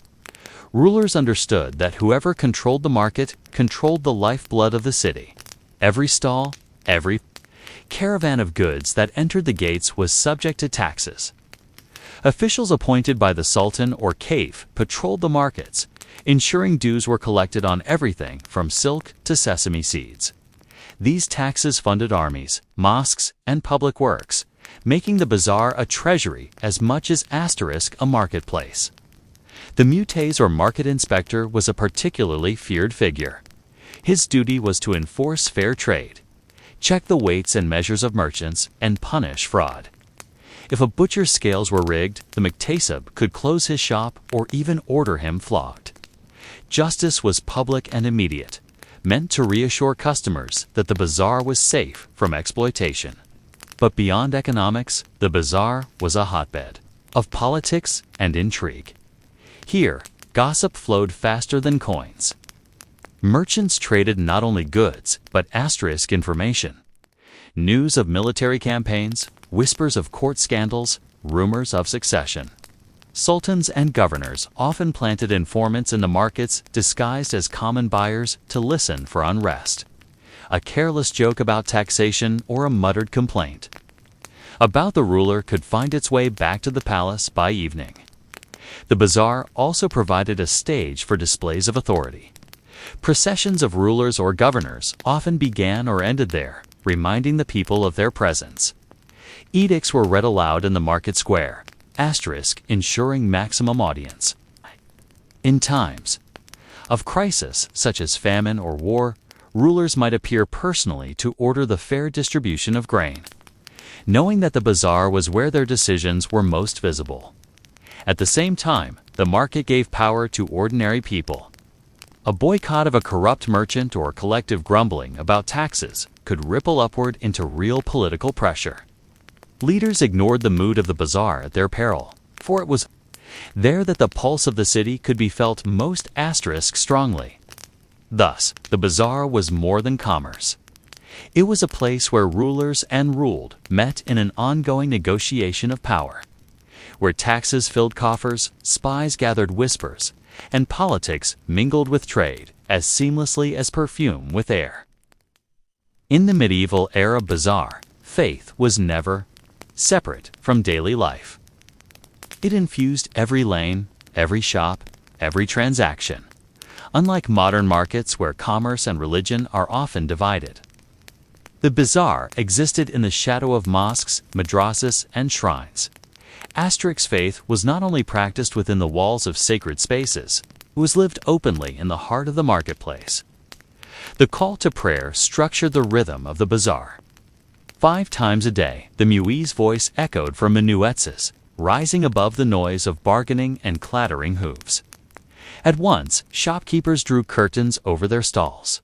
Rulers understood that whoever controlled the market controlled the lifeblood of the city. Every stall, every caravan of goods that entered the gates was subject to taxes. Officials appointed by the Sultan or Caliph patrolled the markets, ensuring dues were collected on everything from silk to sesame seeds. These taxes funded armies, mosques, and public works, making the bazaar a treasury as much as Asterisk a marketplace. The mutes or market inspector was a particularly feared figure. His duty was to enforce fair trade, check the weights and measures of merchants, and punish fraud. If a butcher's scales were rigged, the muktasib could close his shop or even order him flogged. Justice was public and immediate, meant to reassure customers that the bazaar was safe from exploitation. But beyond economics, the bazaar was a hotbed of politics and intrigue. Here, gossip flowed faster than coins. Merchants traded not only goods, but Asterisk information. News of military campaigns, whispers of court scandals, rumors of succession. Sultans and governors often planted informants in the markets disguised as common buyers to listen for unrest. A careless joke about taxation or a muttered complaint about the ruler could find its way back to the palace by evening. The bazaar also provided a stage for displays of authority. Processions of rulers or governors often began or ended there, reminding the people of their presence. Edicts were read aloud in the market square, ensuring maximum audience. In times of crisis, such as famine or war, rulers might appear personally to order the fair distribution of grain, knowing that the bazaar was where their decisions were most visible. At the same time, the market gave power to ordinary people. A boycott of a corrupt merchant or collective grumbling about taxes could ripple upward into real political pressure. Leaders ignored the mood of the bazaar at their peril, for it was there that the pulse of the city could be felt most strongly. Thus, the bazaar was more than commerce. It was a place where rulers and ruled met in an ongoing negotiation of power, where taxes filled coffers, spies gathered whispers, and politics mingled with trade as seamlessly as perfume with air. In the medieval era bazaar, faith was never separate from daily life. It infused every lane, every shop, every transaction, unlike modern markets where commerce and religion are often divided. The bazaar existed in the shadow of mosques, madrasas, and shrines. Faith was not only practiced within the walls of sacred spaces, it was lived openly in the heart of the marketplace. The call to prayer structured the rhythm of the bazaar. 5 times a day, the muezzin's voice echoed from minuets, rising above the noise of bargaining and clattering hooves. At once, shopkeepers drew curtains over their stalls.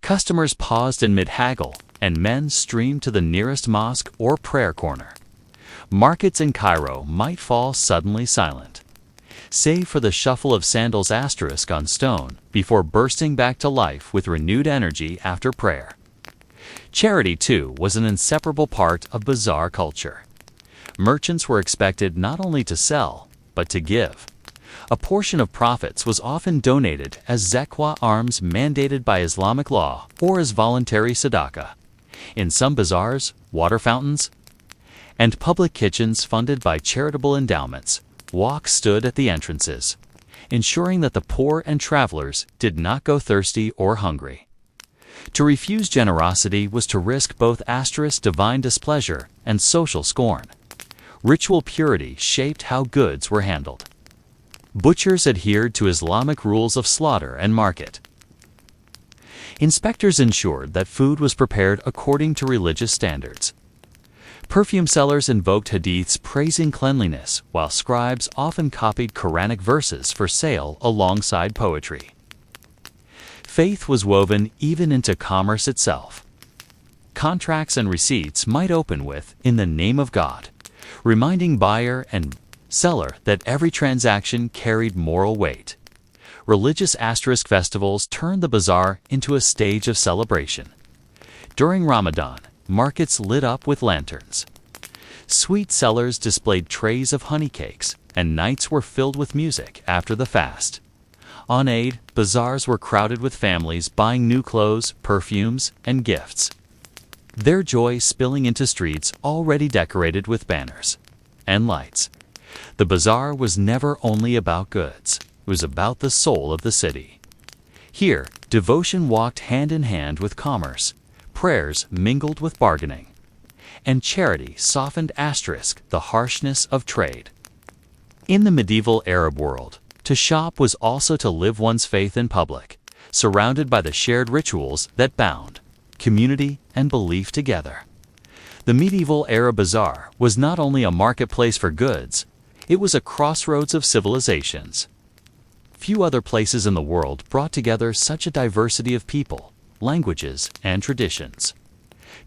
Customers paused in mid-haggle, and men streamed to the nearest mosque or prayer corner. Markets in Cairo might fall suddenly silent, save for the shuffle of sandals on stone before bursting back to life with renewed energy after prayer. Charity, too, was an inseparable part of bazaar culture. Merchants were expected not only to sell, but to give. A portion of profits was often donated as zakah alms mandated by Islamic law or as voluntary sadaqah. In some bazaars, water fountains and public kitchens funded by charitable endowments, walks stood at the entrances, ensuring that the poor and travelers did not go thirsty or hungry. To refuse generosity was to risk both divine displeasure and social scorn. Ritual purity shaped how goods were handled. Butchers adhered to Islamic rules of slaughter and market. Inspectors ensured that food was prepared according to religious standards. Perfume sellers invoked hadiths praising cleanliness, while scribes often copied Quranic verses for sale alongside poetry. Faith was woven even into commerce itself. Contracts and receipts might open with, "In the name of God," reminding buyer and seller that every transaction carried moral weight. Religious festivals turned the bazaar into a stage of celebration. During Ramadan, markets lit up with lanterns. Sweet sellers displayed trays of honey cakes, and nights were filled with music after the fast. On Eid, bazaars were crowded with families buying new clothes, perfumes, and gifts, their joy spilling into streets already decorated with banners and lights. The bazaar was never only about goods, it was about the soul of the city. Here, devotion walked hand in hand with commerce, prayers mingled with bargaining, and charity softened the harshness of trade. In the medieval Arab world, to shop was also to live one's faith in public, surrounded by the shared rituals that bound community and belief together. The medieval era bazaar was not only a marketplace for goods, it was a crossroads of civilizations. Few other places in the world brought together such a diversity of people, languages, and traditions.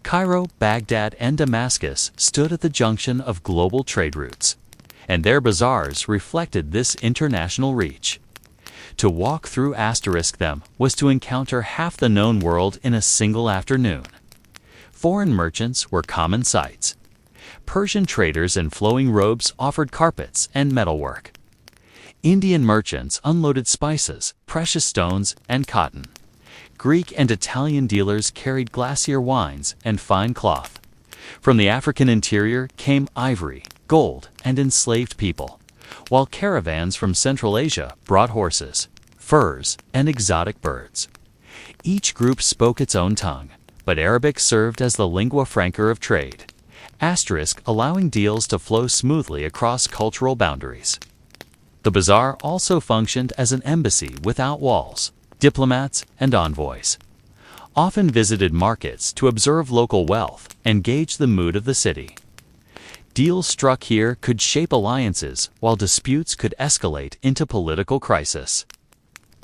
Cairo, Baghdad, and Damascus stood at the junction of global trade routes, and their bazaars reflected this international reach. To walk through them was to encounter half the known world in a single afternoon. Foreign merchants were common sights. Persian traders in flowing robes offered carpets and metalwork. Indian merchants unloaded spices, precious stones, and cotton. Greek and Italian dealers carried glacier wines and fine cloth. From the African interior came ivory, gold, and enslaved people, while caravans from Central Asia brought horses, furs, and exotic birds. Each group spoke its own tongue, but Arabic served as the lingua franca of trade, allowing deals to flow smoothly across cultural boundaries. The bazaar also functioned as an embassy without walls. Diplomats and envoys often visited markets to observe local wealth and gauge the mood of the city. Deals struck here could shape alliances, while disputes could escalate into political crisis.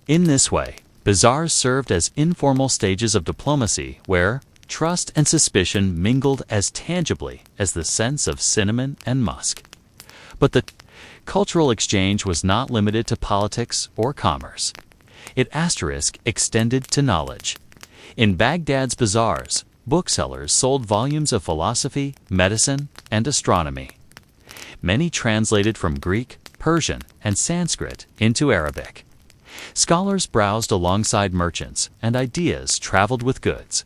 In this way, bazaars served as informal stages of diplomacy where trust and suspicion mingled as tangibly as the scents of cinnamon and musk. But the cultural exchange was not limited to politics or commerce. It extended to knowledge. In Baghdad's bazaars, booksellers sold volumes of philosophy, medicine, and astronomy. Many translated from Greek, Persian, and Sanskrit into Arabic. Scholars browsed alongside merchants, and ideas traveled with goods.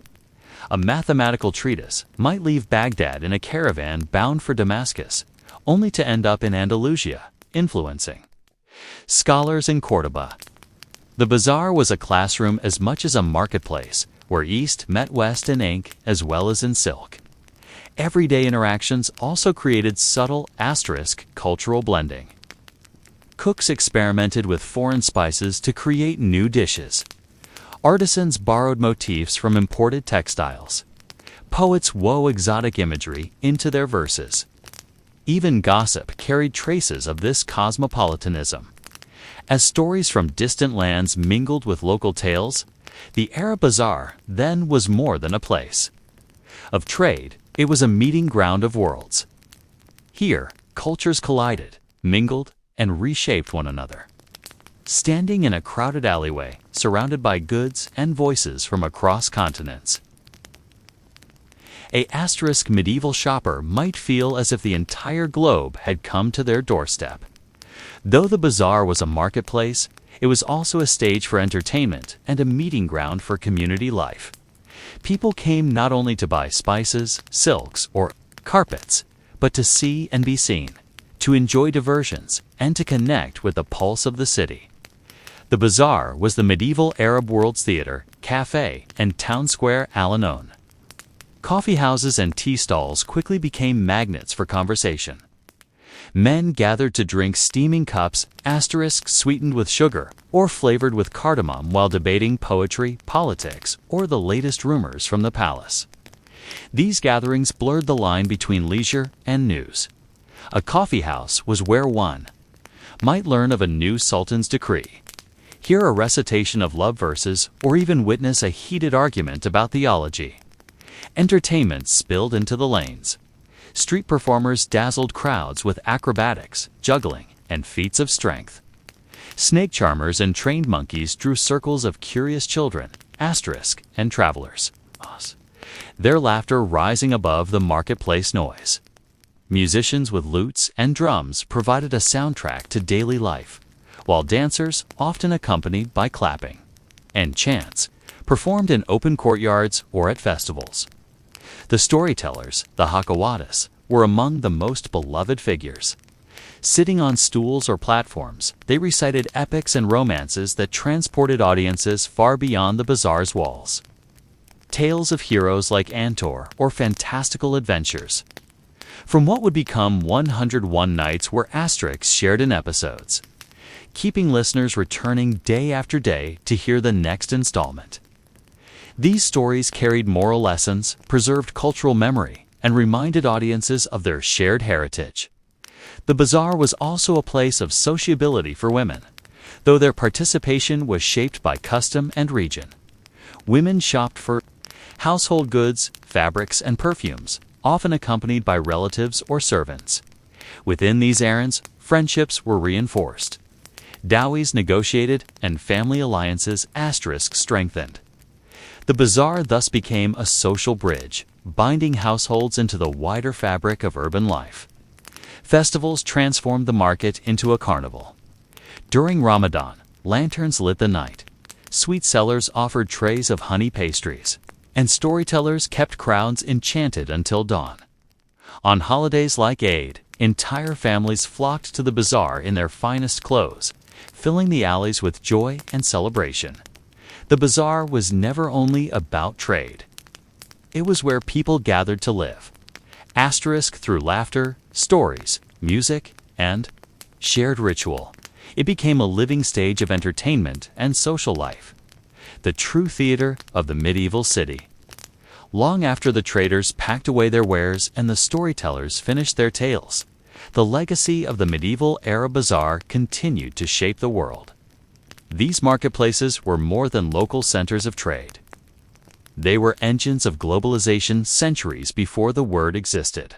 A mathematical treatise might leave Baghdad in a caravan bound for Damascus, only to end up in Andalusia, influencing scholars in Córdoba. The bazaar was a classroom as much as a marketplace, where East met West in ink as well as in silk. Everyday interactions also created subtle cultural blending. Cooks experimented with foreign spices to create new dishes. Artisans borrowed motifs from imported textiles. Poets wove exotic imagery into their verses. Even gossip carried traces of this cosmopolitanism. As stories from distant lands mingled with local tales, the Arab Bazaar then was more than a place of trade. It was a meeting ground of worlds. Here, cultures collided, mingled, and reshaped one another. Standing in a crowded alleyway, surrounded by goods and voices from across continents, a medieval shopper might feel as if the entire globe had come to their doorstep. Though the bazaar was a marketplace, it was also a stage for entertainment and a meeting ground for community life. People came not only to buy spices, silks, or carpets, but to see and be seen, to enjoy diversions, and to connect with the pulse of the city. The bazaar was the medieval Arab world's theater, cafe, and town square Al-Anon. Coffee houses and tea stalls quickly became magnets for conversation. Men gathered to drink steaming cups, sweetened with sugar, or flavored with cardamom while debating poetry, politics, or the latest rumors from the palace. These gatherings blurred the line between leisure and news. A coffee house was where one might learn of a new sultan's decree, hear a recitation of love verses, or even witness a heated argument about theology. Entertainment spilled into the lanes. Street performers dazzled crowds with acrobatics, juggling, and feats of strength. Snake charmers and trained monkeys drew circles of curious children, and travelers, their laughter rising above the marketplace noise. Musicians with lutes and drums provided a soundtrack to daily life, while dancers, often accompanied by clapping and chants, performed in open courtyards or at festivals. The storytellers, the Hakawadas, were among the most beloved figures. Sitting on stools or platforms, they recited epics and romances that transported audiences far beyond the bazaar's walls. Tales of heroes like Antor or fantastical adventures from what would become 101 Nights were shared in episodes, keeping listeners returning day after day to hear the next installment. These stories carried moral lessons, preserved cultural memory, and reminded audiences of their shared heritage. The bazaar was also a place of sociability for women, though their participation was shaped by custom and region. Women shopped for household goods, fabrics, and perfumes, often accompanied by relatives or servants. Within these errands, friendships were reinforced. Dowries negotiated and family alliances strengthened. The bazaar thus became a social bridge, binding households into the wider fabric of urban life. Festivals transformed the market into a carnival. During Ramadan, lanterns lit the night. Sweet sellers offered trays of honey pastries, and storytellers kept crowds enchanted until dawn. On holidays like Eid, entire families flocked to the bazaar in their finest clothes, filling the alleys with joy and celebration. The bazaar was never only about trade. It was where people gathered to live. Asterisk through laughter, stories, music, and shared ritual. It became a living stage of entertainment and social life. The true theater of the medieval city. Long after the traders packed away their wares and the storytellers finished their tales, the legacy of the medieval era bazaar continued to shape the world. These marketplaces were more than local centers of trade. They were engines of globalization centuries before the word existed.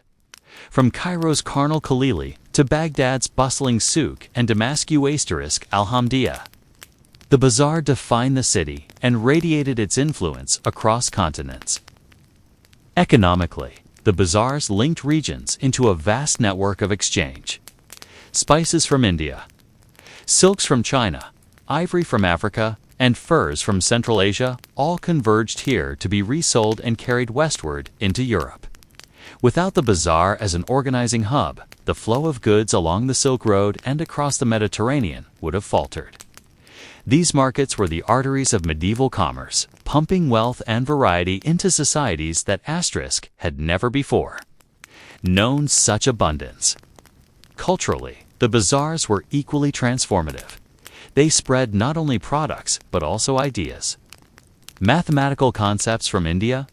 From Cairo's Carnal Khalili to Baghdad's bustling souk and Damascus Alhamdia, the bazaar defined the city and radiated its influence across continents. Economically, the bazaars linked regions into a vast network of exchange. Spices from India, silks from China, ivory from Africa, and furs from Central Asia all converged here to be resold and carried westward into Europe. Without the bazaar as an organizing hub, the flow of goods along the Silk Road and across the Mediterranean would have faltered. These markets were the arteries of medieval commerce, pumping wealth and variety into societies that Asterisk had never before known such abundance. Culturally, the bazaars were equally transformative. They spread not only products, but also ideas. Mathematical concepts from India,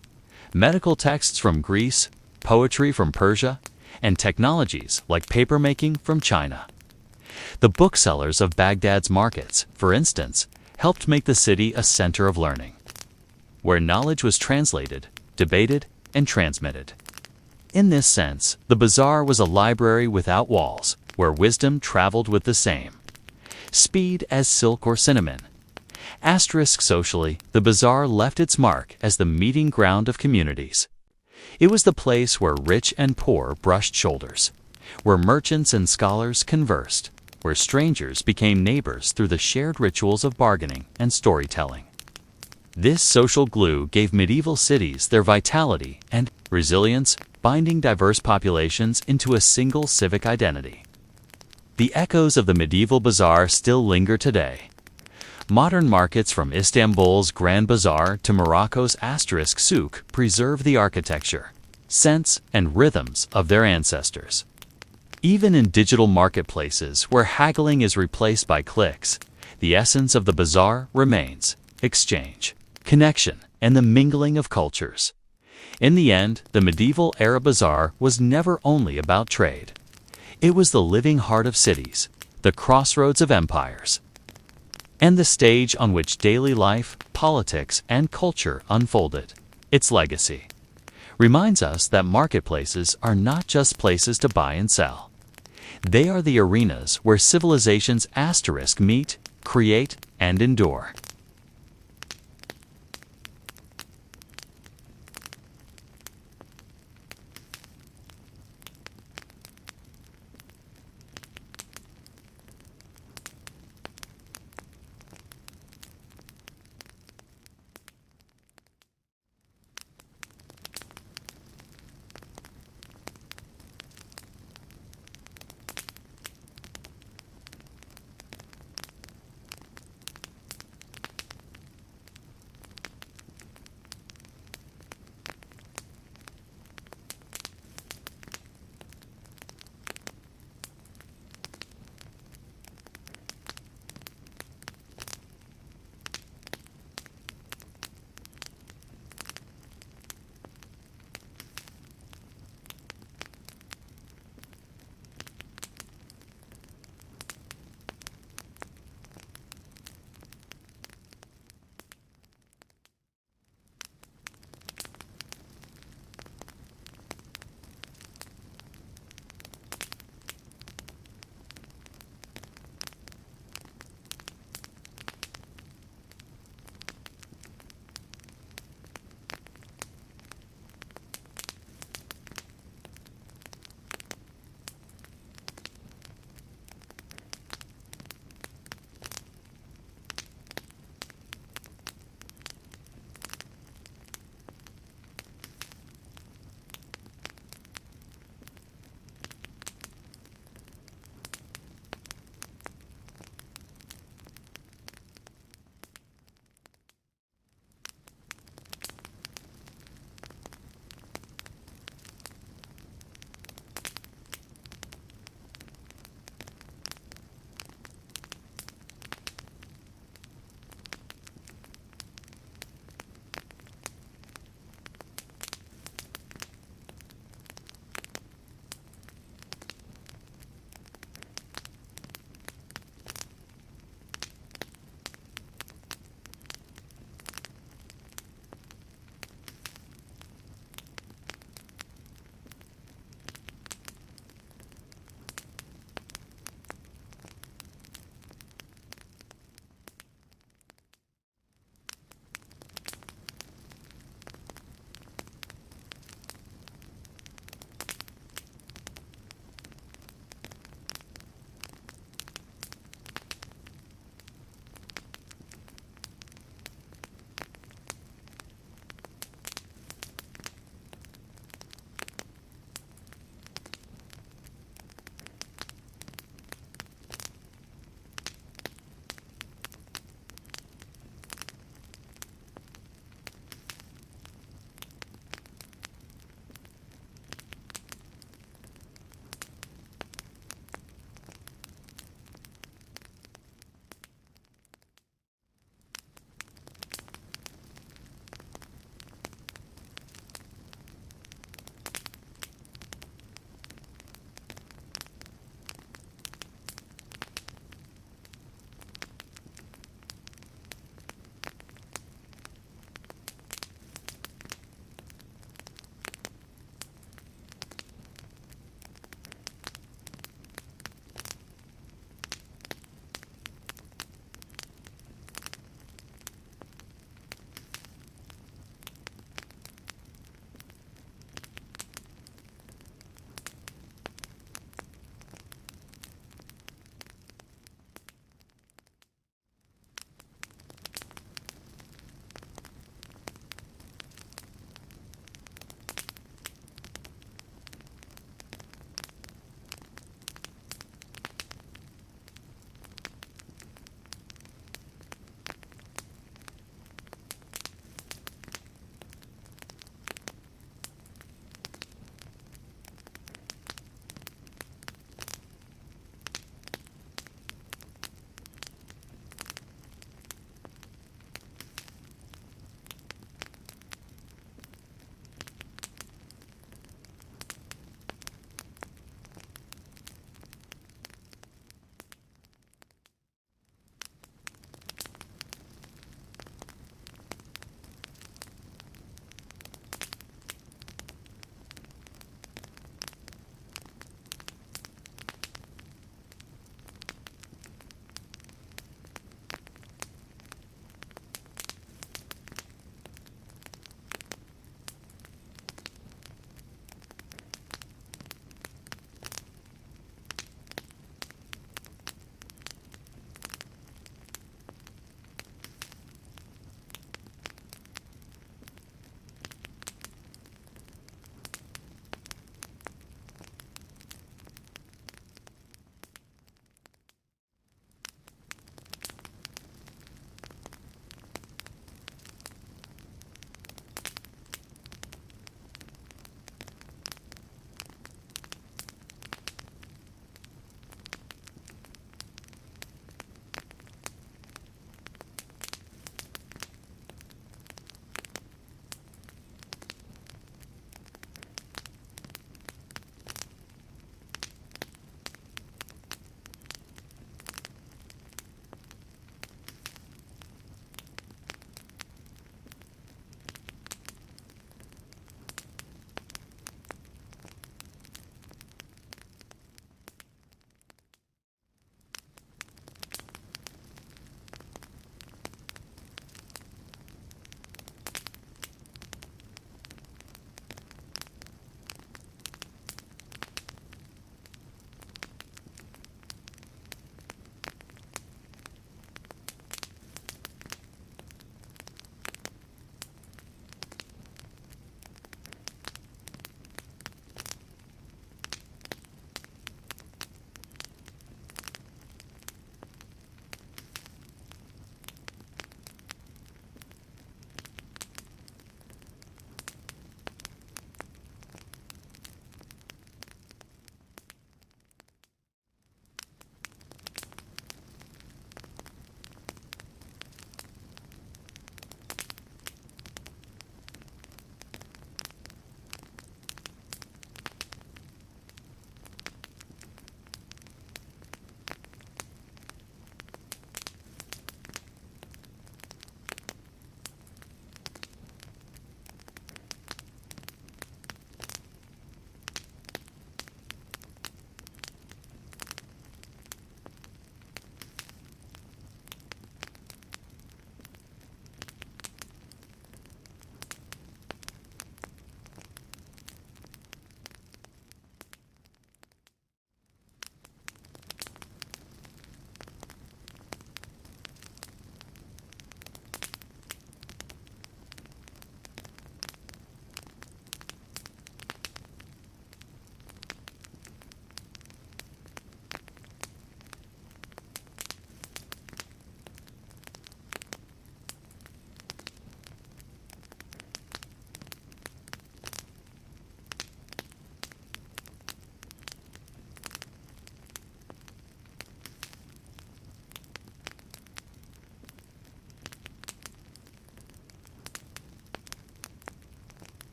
medical texts from Greece, poetry from Persia, and technologies like papermaking from China. The booksellers of Baghdad's markets, for instance, helped make the city a center of learning, where knowledge was translated, debated, and transmitted. In this sense, the bazaar was a library without walls, where wisdom traveled with the same speed as silk or cinnamon. Asterisk socially, the bazaar left its mark as the meeting ground of communities. It was the place where rich and poor brushed shoulders, where merchants and scholars conversed, where strangers became neighbors through the shared rituals of bargaining and storytelling. This social glue gave medieval cities their vitality and resilience, binding diverse populations into a single civic identity. The echoes of the medieval bazaar still linger today. Modern markets from Istanbul's Grand Bazaar to Morocco's Asterisk Souk preserve the architecture, scents, and rhythms of their ancestors. Even in digital marketplaces where haggling is replaced by clicks, the essence of the bazaar remains: exchange, connection, and the mingling of cultures. In the end, the medieval era bazaar was never only about trade. It was the living heart of cities, the crossroads of empires, and the stage on which daily life, politics, and culture unfolded. Its legacy reminds us that marketplaces are not just places to buy and sell. They are the arenas where civilizations Asterisk meet, create, and endure.